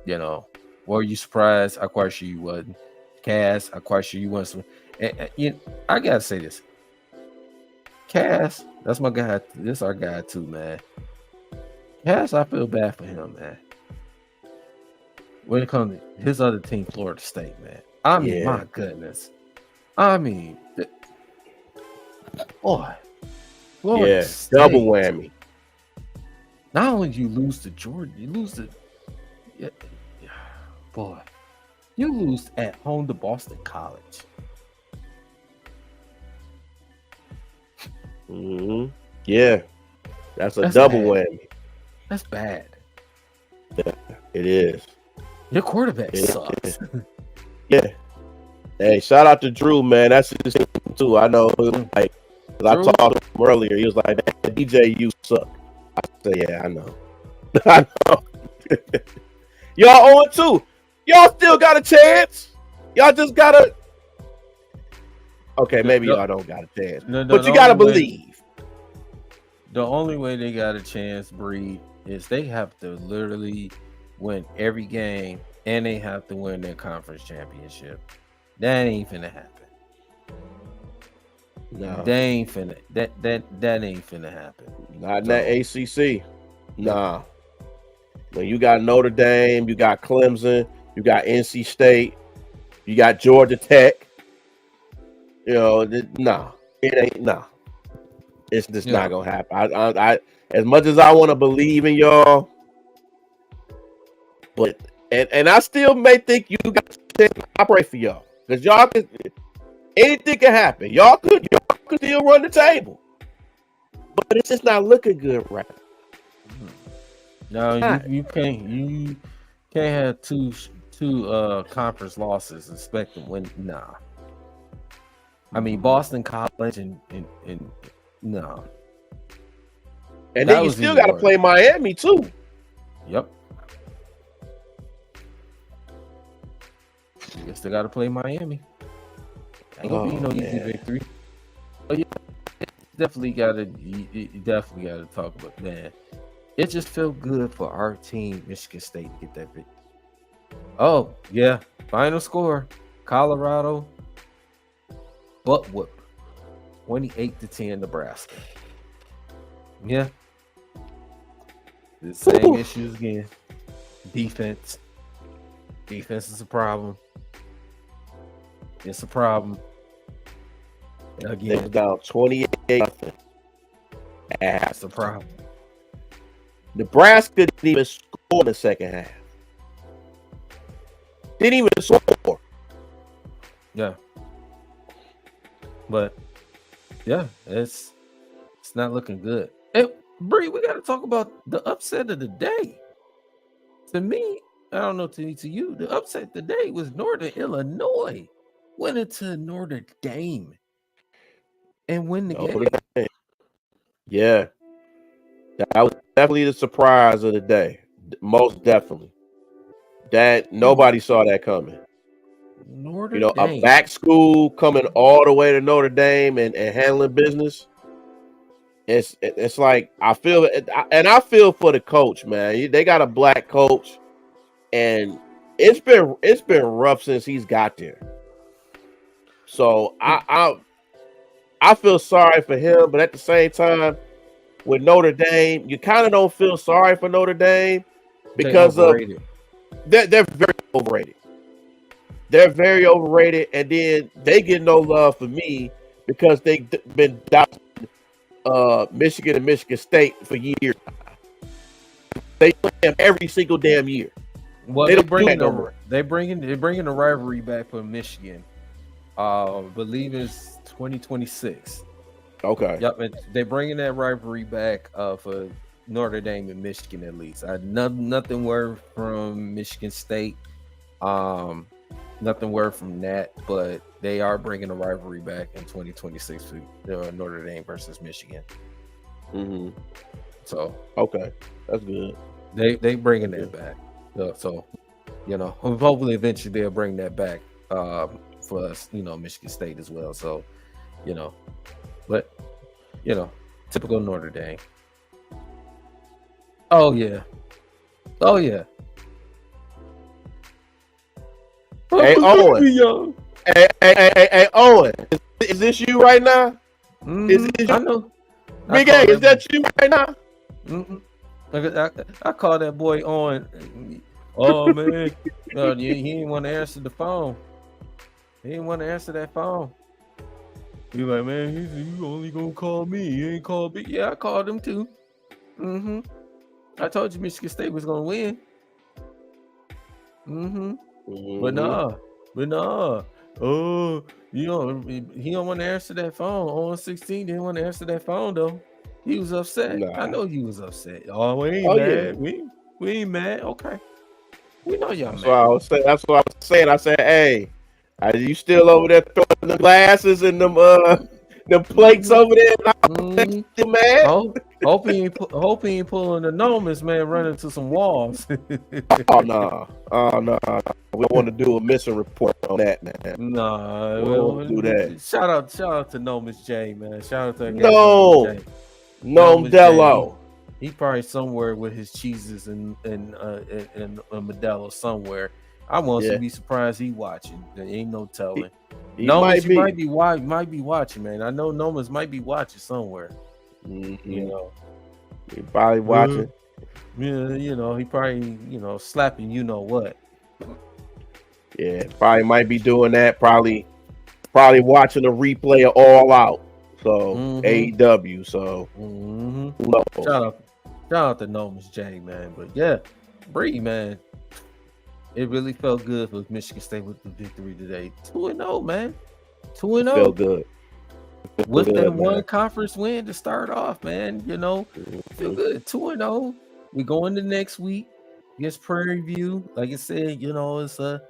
You know, were you surprised? I'm quite sure you wasn't. Cass, I'm quite sure you wasn't. I gotta say this. Cass, that's my guy. This our guy too, man. Cass, I feel bad for him, man. When it comes to his other team, Florida State, man. I mean, my goodness. I mean, boy, Florida State. Double whammy. Not only do you lose to Jordan, you lose to boy, you lose at home to Boston College. Mm-hmm. Yeah, that's double bad. whammy. That's bad. Yeah, it is. Your quarterback sucks. Yeah. Hey, shout out to Drew, man. That's his team too. I know. Like, I talked to him earlier. He was like, "That DJ, you suck." I said, "Yeah, I know." I know. Y'all 0-2. Y'all still got a chance. Y'all just gotta. Okay, maybe y'all don't got a chance, but you gotta believe. The only way they got a chance, Bree, is they have to literally win every game, and they have to win their conference championship. That ain't finna happen. No, they ain't finna. That ain't finna happen. Not in that ACC. Nah. When you got Notre Dame, you got Clemson, you got NC State, you got Georgia Tech. You know, it ain't. Nah. It's just not gonna happen. I as much as I want to believe in y'all, but and I still may think you got to operate for y'all because y'all could. Anything can happen. Y'all could still run the table, but it's just not looking good right now. No, you can't have two conference losses and expect to win. Nah. I mean Boston College and no. And then you still got to play Miami too. Yep. You still got to play Miami. Ain't gonna be no easy victory. But yeah, definitely gotta talk about, man. It just felt good for our team, Michigan State, to get that victory. Oh yeah, final score: Colorado butt whoop, 28-10 Nebraska. Yeah, the same issues again. Defense is a problem. It's a problem. Again, they're down 28-0. That's the problem. Nebraska didn't even score in the second half. Didn't even score. Yeah. But yeah, it's not looking good. Hey, Bree, we got to talk about the upset of the day. To me, I don't know to you, the upset today was Northern Illinois went into Notre Dame and win the game. Yeah, that was definitely the surprise of the day. Most definitely. That nobody saw that coming. Notre Dame. A back school coming all the way to Notre Dame and handling business. It's like I feel for the coach, man. They got a black coach, and it's been rough since he's got there. So I feel sorry for him, but at the same time, with Notre Dame, you kind of don't feel sorry for Notre Dame because they're very overrated. They're very overrated, and then they get no love for me because they've been doubting Michigan and Michigan State for years. They play them every single damn year. Well, they're bringing the rivalry back for Michigan. Believe it's 2026. Okay. Yep, they're bringing that rivalry back for Notre Dame and Michigan at least. Nothing word from Michigan State. Nothing word from Nat, but they are bringing the rivalry back in 2026 for Notre Dame versus Michigan. Mm-hmm. So okay, that's good. They bringing that back. So hopefully eventually they'll bring that back for us, Michigan State as well. So, but typical Notre Dame. Oh yeah. Hey, Owen. Hey, Owen. Is this you right now? Is this you? I know. Big A, is that you right now? I call that boy on. Oh man, no, he didn't want to answer the phone. He didn't want to answer that phone. He like, man, you only gonna call me. You ain't called me. Yeah, I called him too. I told you Michigan State was gonna win. But nah. Oh, he don't want to answer that phone. On 16 didn't want to answer that phone though. He was upset. Nah. I know he was upset. Oh, we ain't mad. Yeah. We ain't mad. Okay. We know y'all That's mad. That's what I was saying. I said, hey, are you still over there throwing the glasses and them plates over there? Still mad? Hope he ain't pulling the Nomas, man, running to some walls. Oh no. We want to do a missing report on that, man. Nah, we don't do that. Shout out to Nomas J, man. Shout out to that guy. No, Modello. He probably somewhere with his cheeses and Modelo somewhere. I want to be surprised he watching. There ain't no telling. Nomas might be watching, man. I know Nomas might be watching somewhere. You know, he probably watching. Yeah, he probably slapping. You know what? Yeah, probably might be doing that. Probably watching a replay of All Out. So AEW. So who knows? Shout out to Nomas J, man. But yeah, Bree, man. It really felt good for Michigan State with the victory today. 2-0, man. 2-0. Felt good. With that one conference win to start off, man. Feel good. 2-0. We go into next week against Prairie View. Like I said, it's a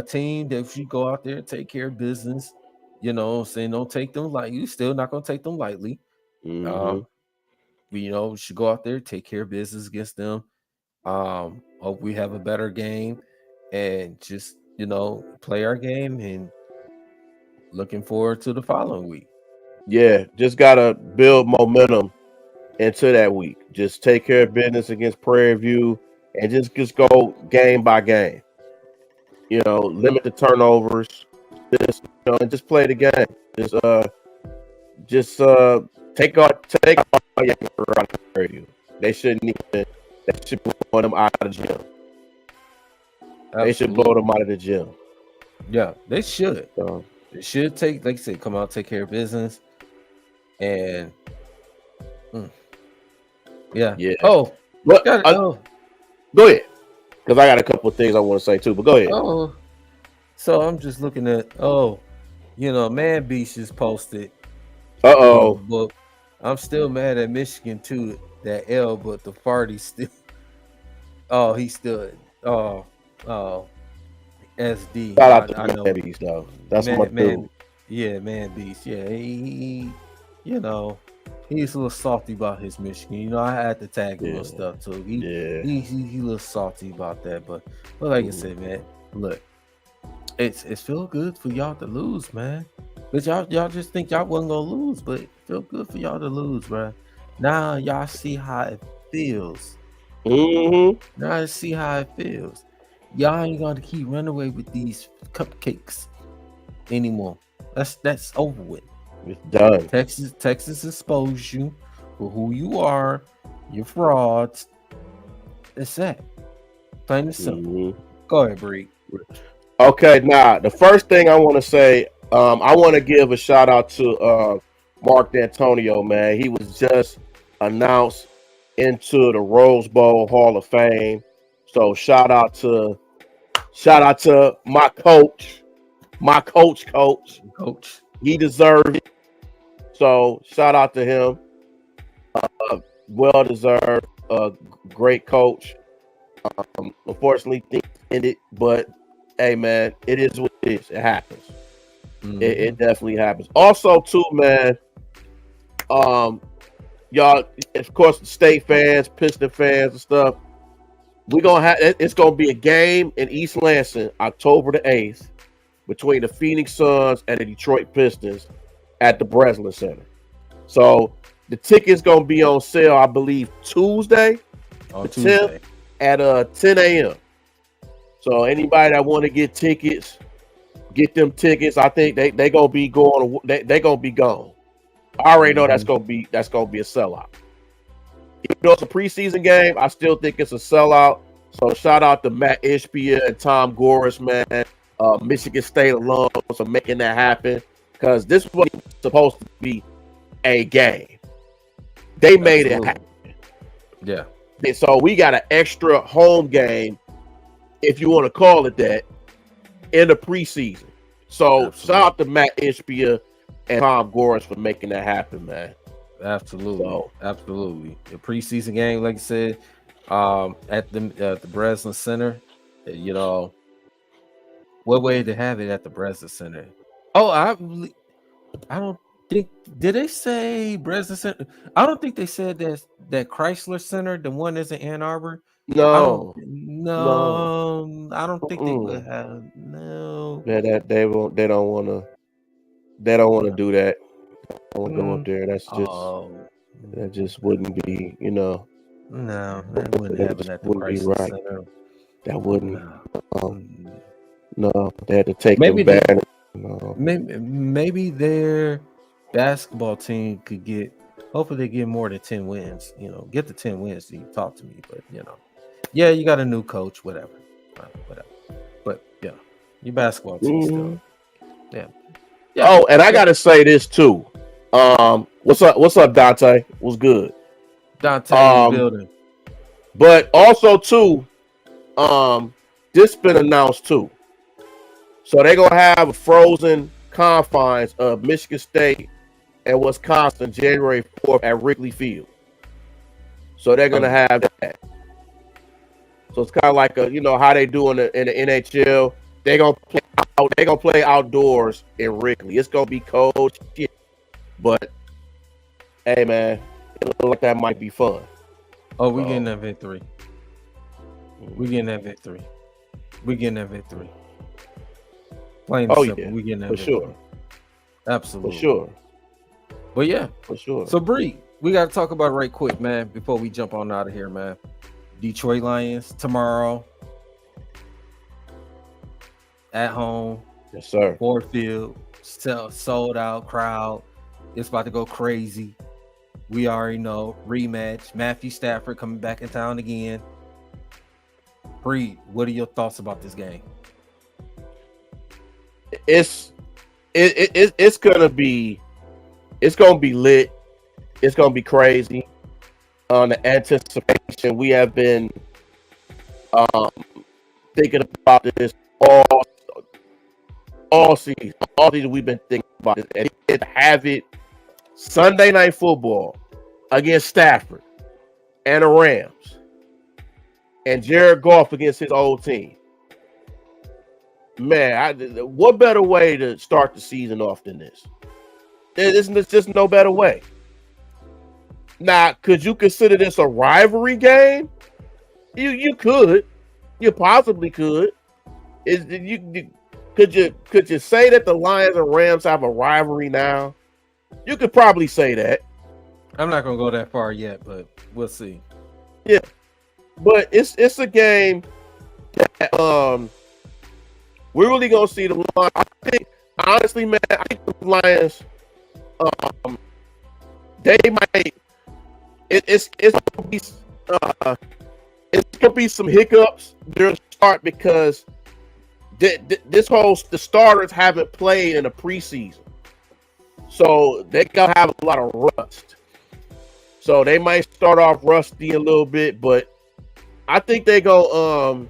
team that if you go out there and take care of business, saying don't take them lightly. You're still not going to take them lightly. We should go out there, take care of business against them. Hope we have a better game and just, play our game and looking forward to the following week. Yeah, just got to build momentum into that week. Just take care of business against Prairie View and just go game by game. Limit the turnovers. And just play the game. Just take all your out of Prairie View. They should blow them out of the gym. Absolutely. They should blow them out of the gym. Yeah, they should. They should take, like I said, come out, take care of business. And yeah. Oh, go ahead. Because I got a couple of things I want to say too, but go ahead. Oh, so I'm just looking at Man Beast just posted. Book. I'm still mad at Michigan too, that L, but the party still. Oh, he still. SD. Shout out to Man Beast though. That's my dude. Yeah, Man Beast. Yeah, he he's a little salty about his Michigan. I had to tag him and stuff too. He a little salty about that, but like I said, man, look, it's feel good for y'all to lose, man. But y'all just think y'all wasn't gonna lose, but it feel good for y'all to lose, bro. Now y'all see how it feels. Now you see how it feels. Y'all ain't gonna keep running away with these cupcakes anymore. That's over with. It's done. Texas exposed you for who you are. You're frauds. That's that. Plain and simple. Go ahead, Bree. Okay, now the first thing I want to say, I want to give a shout out to Mark D'Antonio, man. He was just announced into the Rose Bowl Hall of Fame. So shout out to my coach. He deserved it. So shout out to him. Well deserved. Great coach. Unfortunately, things ended, but hey, man, it is what it is. It happens. It definitely happens. Also, too, man. Y'all, of course, State fans, Piston fans, and stuff. It's gonna be a game in East Lansing, October the 8th, between the Phoenix Suns and the Detroit Pistons at the Breslin Center. So the ticket's gonna be on sale, I believe, Tuesday, the 10th at 10 a.m. So anybody that want to get tickets, get them tickets. I think they gonna be going. They gonna be gone. I already know that's gonna be a sellout. Even though it's a preseason game, I still think it's a sellout. So shout out to Matt Ishbia and Tom Goris, man. Michigan State alum for making that happen, because this was supposed to be a game. They made it happen. Yeah. And so we got an extra home game, if you want to call it that, in the preseason. So shout out to Matt Ishbia and Tom Goris for making that happen, man. Absolutely. Absolutely. The preseason game, like you said, at the Breslin Center, you know, what way to have it at the Breslin Center? Oh, I don't think, did they say Breslin Center? I don't think they said that Chrysler Center, the one that's in Ann Arbor. No, I don't think they would have. No, they don't want to. They don't want to do that. I want to go up there. That's just that just wouldn't be, you know. No, that wouldn't happen at the Chrysler Center. That wouldn't. No, they had to take them back. No. Maybe their basketball team could get. Hopefully, they get more than 10 wins. You know, get the 10 wins. You talk to me, but you know, yeah, you got a new coach, whatever. But yeah, your basketball team still. Yeah. Oh, and I gotta say this too. What's up, Dante? What's good? Dante building. But also too, this been announced too. So they're gonna have a frozen confines of Michigan State and Wisconsin January 4th at Wrigley Field. So they're gonna have that. So it's kind of like you know how they do in the NHL. They're gonna play outdoors in Wrigley. It's gonna be cold shit, but hey man, it looks like that might be fun. Oh, we getting that victory. We getting that victory. Plain and simple. Yeah, we getting that for victory. sure. Absolutely. For sure. But yeah, for sure. So Bree, we got to talk about it right quick, man, before we jump on out of here, man. Detroit Lions tomorrow at home. Yes, sir. Ford Field, sold out crowd. It's about to go crazy. We already know. Rematch. Matthew Stafford coming back in town again. Bree, what are your thoughts about this game? It's gonna be lit. It's gonna be crazy. On the anticipation, we have been thinking about this all season. All season we've been thinking about this, and to have it Sunday Night Football against Stafford and the Rams, and Jared Goff against his old team. Man, what better way to start the season off than this? There's just no better way. Now, could you consider this a rivalry game? You could. You possibly could. Could you say that the Lions and Rams have a rivalry now? You could probably say that. I'm not gonna go that far yet, but we'll see. Yeah, but it's a game that we're really gonna see the Lions. I think, honestly, man, I think the Lions, they might. It's gonna be some hiccups during the start because the starters haven't played in the preseason, so they gonna have a lot of rust. So they might start off rusty a little bit, but I think they're gonna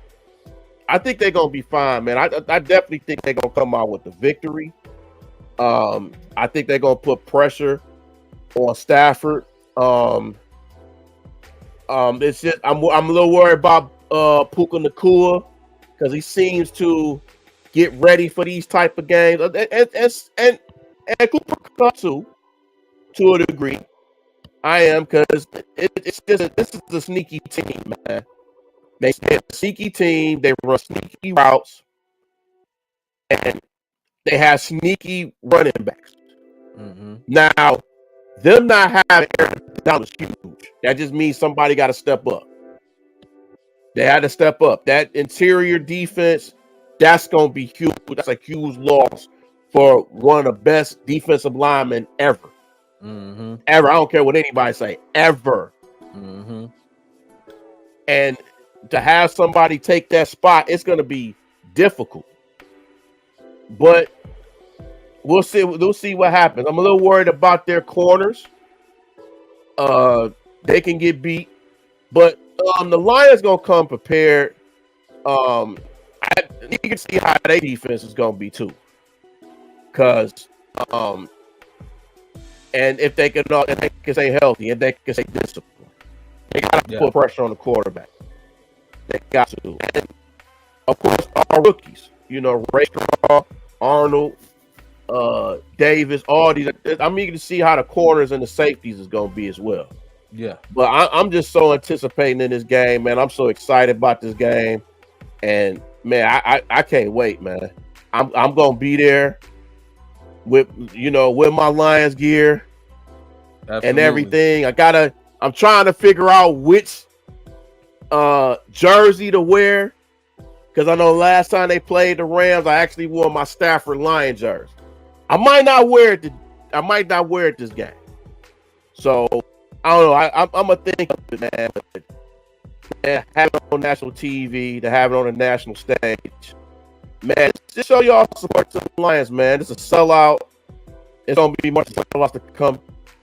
be fine, man. I definitely think they're gonna come out with the victory. I think they're gonna put pressure on Stafford. It's just I'm a little worried about Puka Nacua because he seems to get ready for these type of games, and Cooper Kupp too, to a degree. I am, because this is a sneaky team, man. They're a sneaky team. They run sneaky routes, and they have sneaky running backs. Mm-hmm. Now, them not having Aaron Donald is huge. That just means somebody got to step up. They had to step up. That interior defense, that's going to be huge. That's a huge loss for one of the best defensive linemen ever. Mm-hmm. Ever. I don't care what anybody say. Ever. Mm-hmm. And to have somebody take that spot, it's going to be difficult. But we'll see. We'll see what happens. I'm a little worried about their corners. They can get beat, but the Lions gonna come prepared. You can see how their defense is gonna be too, because and if they can stay healthy, and they can stay disciplined, they gotta put pressure on the quarterback. They got to, and of course, our rookies. You know, Ray Straw, Arnold, Davis, all these. I'm eager to see how the corners and the safeties is gonna be as well. Yeah, but I'm just so anticipating in this game, man. I'm so excited about this game, and man, I can't wait, man. I'm gonna be there with my Lions gear. Absolutely. And everything. I'm trying to figure out which jersey to wear, because I know last time they played the Rams, I actually wore my Stafford Lion jersey. I might not wear it this game. So I don't know. I'm gonna think of it, man. But, have it on national TV, to have it on a national stage, man. Just show y'all support to the Lions, man. It's a sellout. It's gonna be much sellouts to come.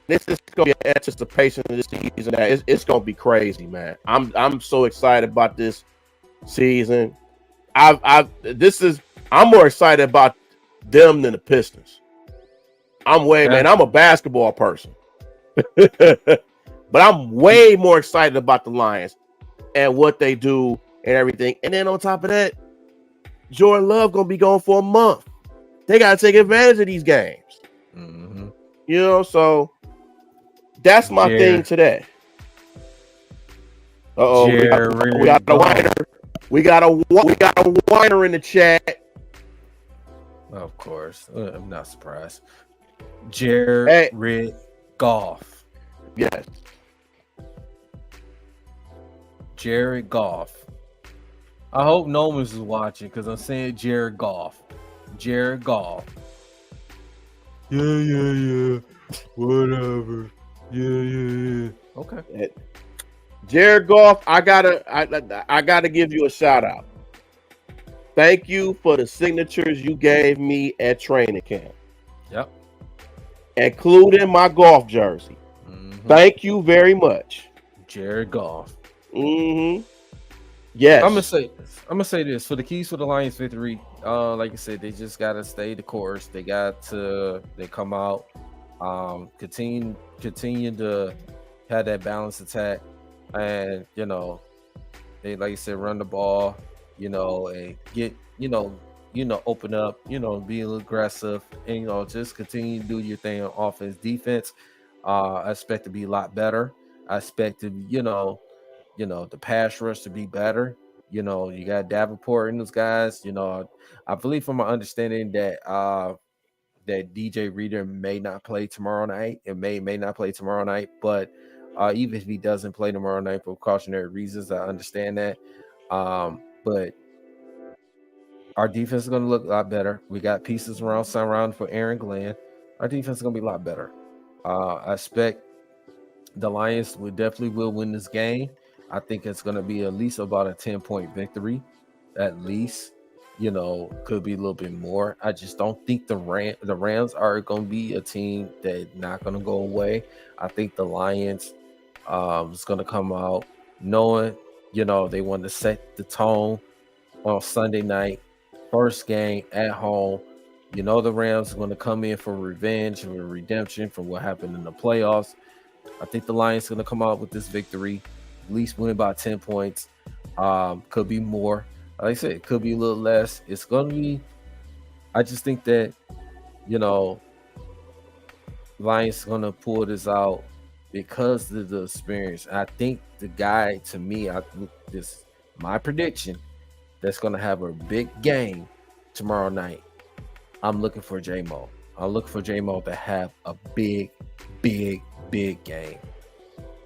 This is gonna be an anticipation of this season. It's gonna be crazy, man. I'm so excited about this season. I'm more excited about them than the Pistons. Man, I'm a basketball person. But I'm way more excited about the Lions and what they do and everything. And then on top of that, Jordan Love gonna be gone for a month. They gotta take advantage of these games. Mm-hmm. You know, so that's my thing today. We got a whiner. We got a whiner in the chat. Of course, I'm not surprised. Jared Goff. Yes. Jared Goff. I hope Noman's is watching, because I'm saying Jared Goff. Jared Goff. Yeah. Whatever. Yeah. Okay. Jared Goff, I gotta give you a shout out. Thank you for the signatures you gave me at training camp. Yep. Including my golf jersey. Mm-hmm. Thank you very much. Jared Goff. Mm-hmm. Yes. I'm gonna say this for the keys for the Lions victory. Like I said, they just gotta stay the course. They come out, continue to have that balanced attack, and they, like you said, run the ball, and get open up, be a little aggressive, and just continue to do your thing on offense. Defense, I expect to be a lot better. I expect to, the pass rush to be better. You got Davenport and those guys. I believe from my understanding that that DJ Reader may not play tomorrow night. It may not play tomorrow night, but even if he doesn't play tomorrow night for cautionary reasons, I understand that. But our defense is going to look a lot better. We got pieces surrounded for Aaron Glenn. Our defense is going to be a lot better. I expect the Lions definitely will win this game. I think it's going to be at least about a 10-point victory, at least. Could be a little bit more. I just don't think the Rams are going to be a team that's not going to go away. I think the Lions is going to come out knowing, they want to set the tone on Sunday night, first game at home. The Rams are going to come in for revenge and redemption from what happened in the playoffs. I think the Lions are going to come out with this victory, at least win by 10 points. Could be more. Like I said, it could be a little less. It's going to be, I just think that, Lions are going to pull this out because of the experience. I think the guy, to me, my prediction, that's going to have a big game tomorrow night. I'm looking for J-Mo. I'm looking for J-Mo to have a big game.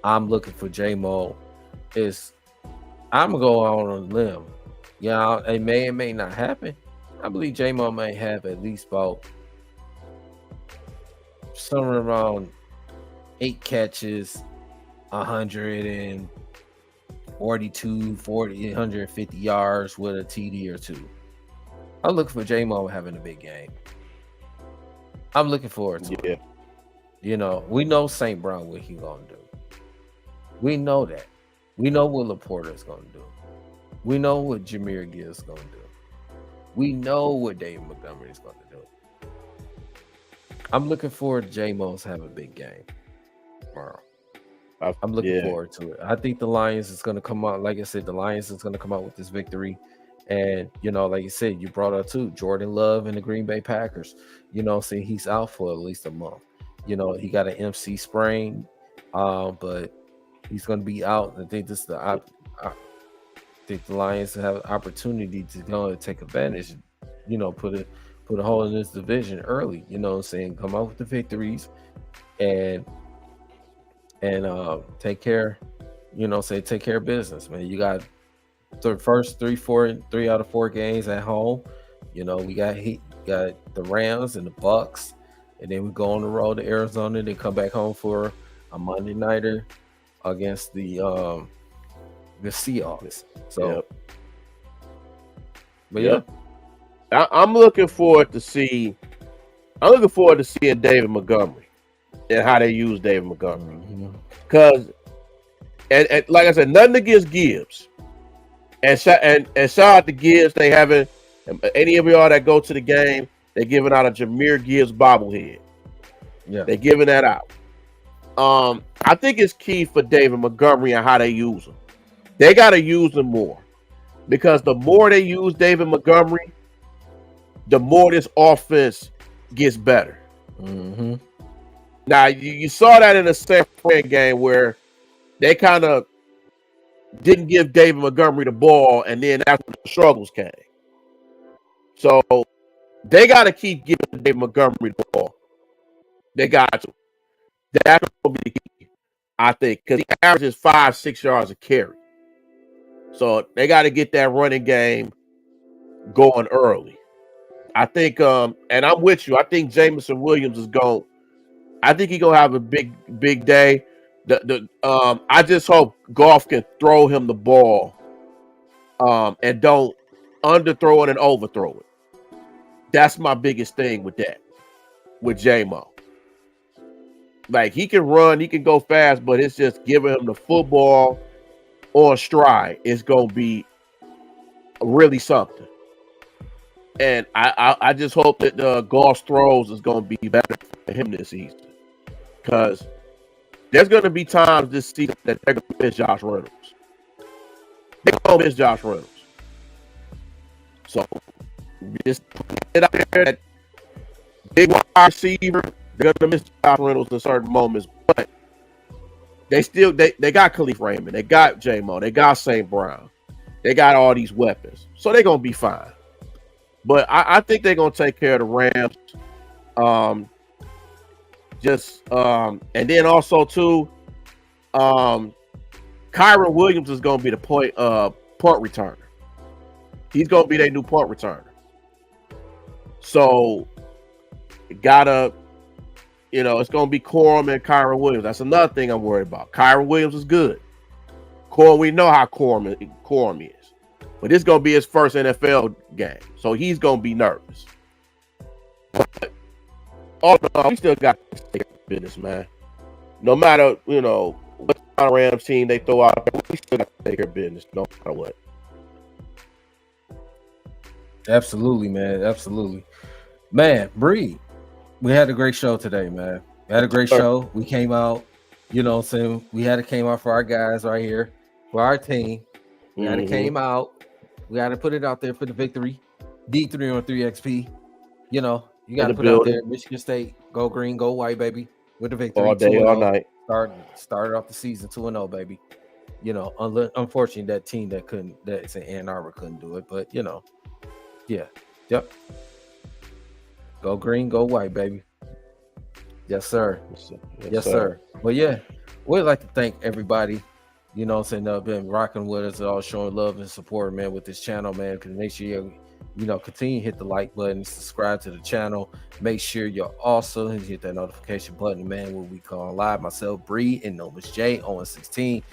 I'm looking for J-Mo. I'm gonna go out on a limb. Yeah, it may not happen. I believe J-Mo may have at least about somewhere around 8 catches, 142, 150 yards with a TD or two. I'm looking for J-Mo having a big game. I'm looking forward to it. You know, we know St. Brown what he's gonna do. We know that. We know what Laporta is gonna do. We know what Jahmyr Gibbs is gonna do. We know what David Montgomery is gonna do. I'm looking forward to J-Mo's having a big game tomorrow. I'm looking forward to it. I think the Lions is going to come out. Like I said, the Lions is going to come out with this victory. And, you know, like you said, you brought up too, Jordan Love and the Green Bay Packers. You know, see, he's out for at least a month. You know, he got an MC sprain, but he's going to be out. I think this is I think the Lions have an opportunity to go and take advantage. You know, put a hole in this division early. You know what I'm saying? Come out with the victories and take care, take care of business, man. You got the first 3 out of 4 games at home. You know, we got the Rams and the Bucks, and then we go on the road to Arizona, then come back home for a Monday nighter against the Seahawks. So, but I'm looking forward to seeing David Montgomery and how they use David Montgomery. Because, and like I said, nothing against Gibbs. And shout out to Gibbs. They haven't, any of y'all that go to the game, they're giving out a Jahmyr Gibbs bobblehead. Yeah. They're giving that out. I think it's key for David Montgomery and how they use him. They got to use him more. Because the more they use David Montgomery, the more this offense gets better. Mm-hmm. Now, you saw that in the San Fran game where they kind of didn't give David Montgomery the ball, and then that's when the struggles came. So they got to keep giving David Montgomery the ball. They got to. That's going to be the key, I think, because he averages 5-6 yards a carry. So they got to get that running game going early. I think, and I'm with you. I think Jameson Williams is going. I think he's gonna have a big day. I just hope Goff can throw him the ball, and don't underthrow it and overthrow it. That's my biggest thing with that, with J-Mo. Like, he can run, he can go fast, but it's just giving him the football on stride. It's gonna be really something. And I just hope that Goff's throws is gonna be better for him this season. Because there's going to be times this season that they're going to miss Josh Reynolds. They're going to miss Josh Reynolds. So, just put it out there that big wide receiver, they're going to miss Josh Reynolds in certain moments. But they got Khalif Raymond. They got J-Mo. They got St. Brown. They got all these weapons. So, they're going to be fine. But I think they're going to take care of the Rams. And then also too, Kyron Williams is going to be the point returner. He's going to be their new point returner. So, it's going to be Corum and Kyron Williams. That's another thing I'm worried about. Kyron Williams is good. Corum, we know how Corum is. But this is going to be his first NFL game. So, he's going to be nervous. But all in all, we still got to take care of business, man. No matter, what kind of Rams team they throw out, we still got to take care of business, no matter what. Absolutely, man. Absolutely. Man, Bree, we had a great show today, man. We had a great show. We came out, saying we had to came out for our guys right here, for our team. We had to came out. We had to put it out there for the victory. D313XP, you got to put out there. Michigan State, go green, go white, baby, with the victory. All day, all night. Started off the season 2-0, baby. Unfortunately, that team that's in Ann Arbor couldn't do it, but yep. Go green, go white, baby. Yes, sir. Yes, sir. Well, yeah, we'd like to thank everybody, you know, saying been rocking with us, all showing love and support, man, with this channel, man. Because make sure you know, continue to hit the like button, subscribe to the channel. Make sure you're also hit that notification button, man, when we call live. Myself, Bree, and Nomus J on 16.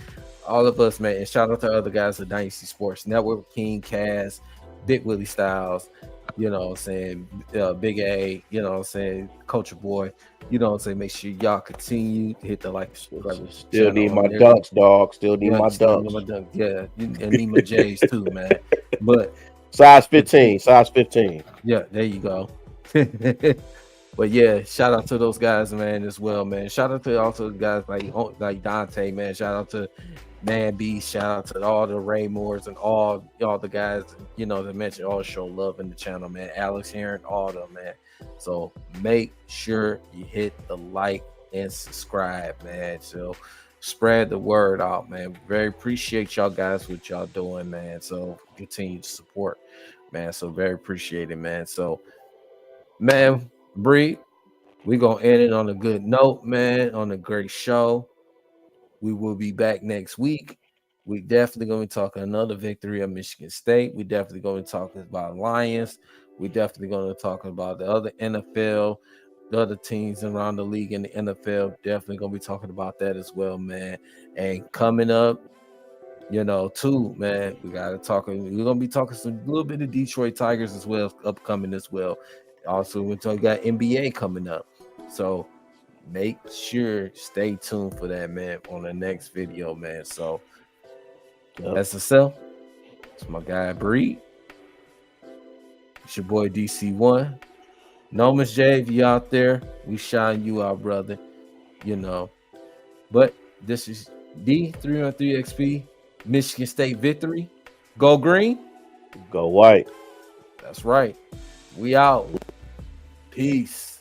All of us, man. And shout out to other guys at Dynasty Sports Network, King Kaz, Big Willie Styles, you know what I'm saying, Big A, you know what I'm saying, Culture Boy, you know what I'm saying. Make sure y'all continue to hit the like, subscribe. Still need my ducks, dog. Still need my ducks. Yeah, and need my J's too, man. But size 15, size 15. Yeah, there you go. But yeah, shout out to those guys, man, as well, man. Shout out to also guys like Dante, man. Shout out to Man B. Shout out to all the Raymores and all the guys, you know, that mentioned all show love in the channel, man. Alex Heron, all of them, man. So make sure you hit the like and subscribe, man. So spread the word out, man. Very appreciate y'all guys what y'all doing, man. So continue to support, man. So very appreciated, man. So, man, Bree, we're gonna end it on a good note, man. On a great show. We will be back next week. We definitely going to be talking another victory of Michigan State. We definitely going to be talking about Lions. We definitely going to talk about the other NFL, the other teams around the league in the NFL. Definitely going to be talking about that as well, man. And coming up, you know, too, man, we got to talk. We're going to be talking some little bit of Detroit Tigers as well, upcoming as well. Also, we got NBA coming up. So make sure stay tuned for that, man, on the next video, man. So that's SSL. It's my guy Bree. It's your boy DC1. Nomus J, if you out there, we shine you out, brother. You know. But this is D313XP, Michigan State victory. Go green. Go white. That's right. We out. Peace.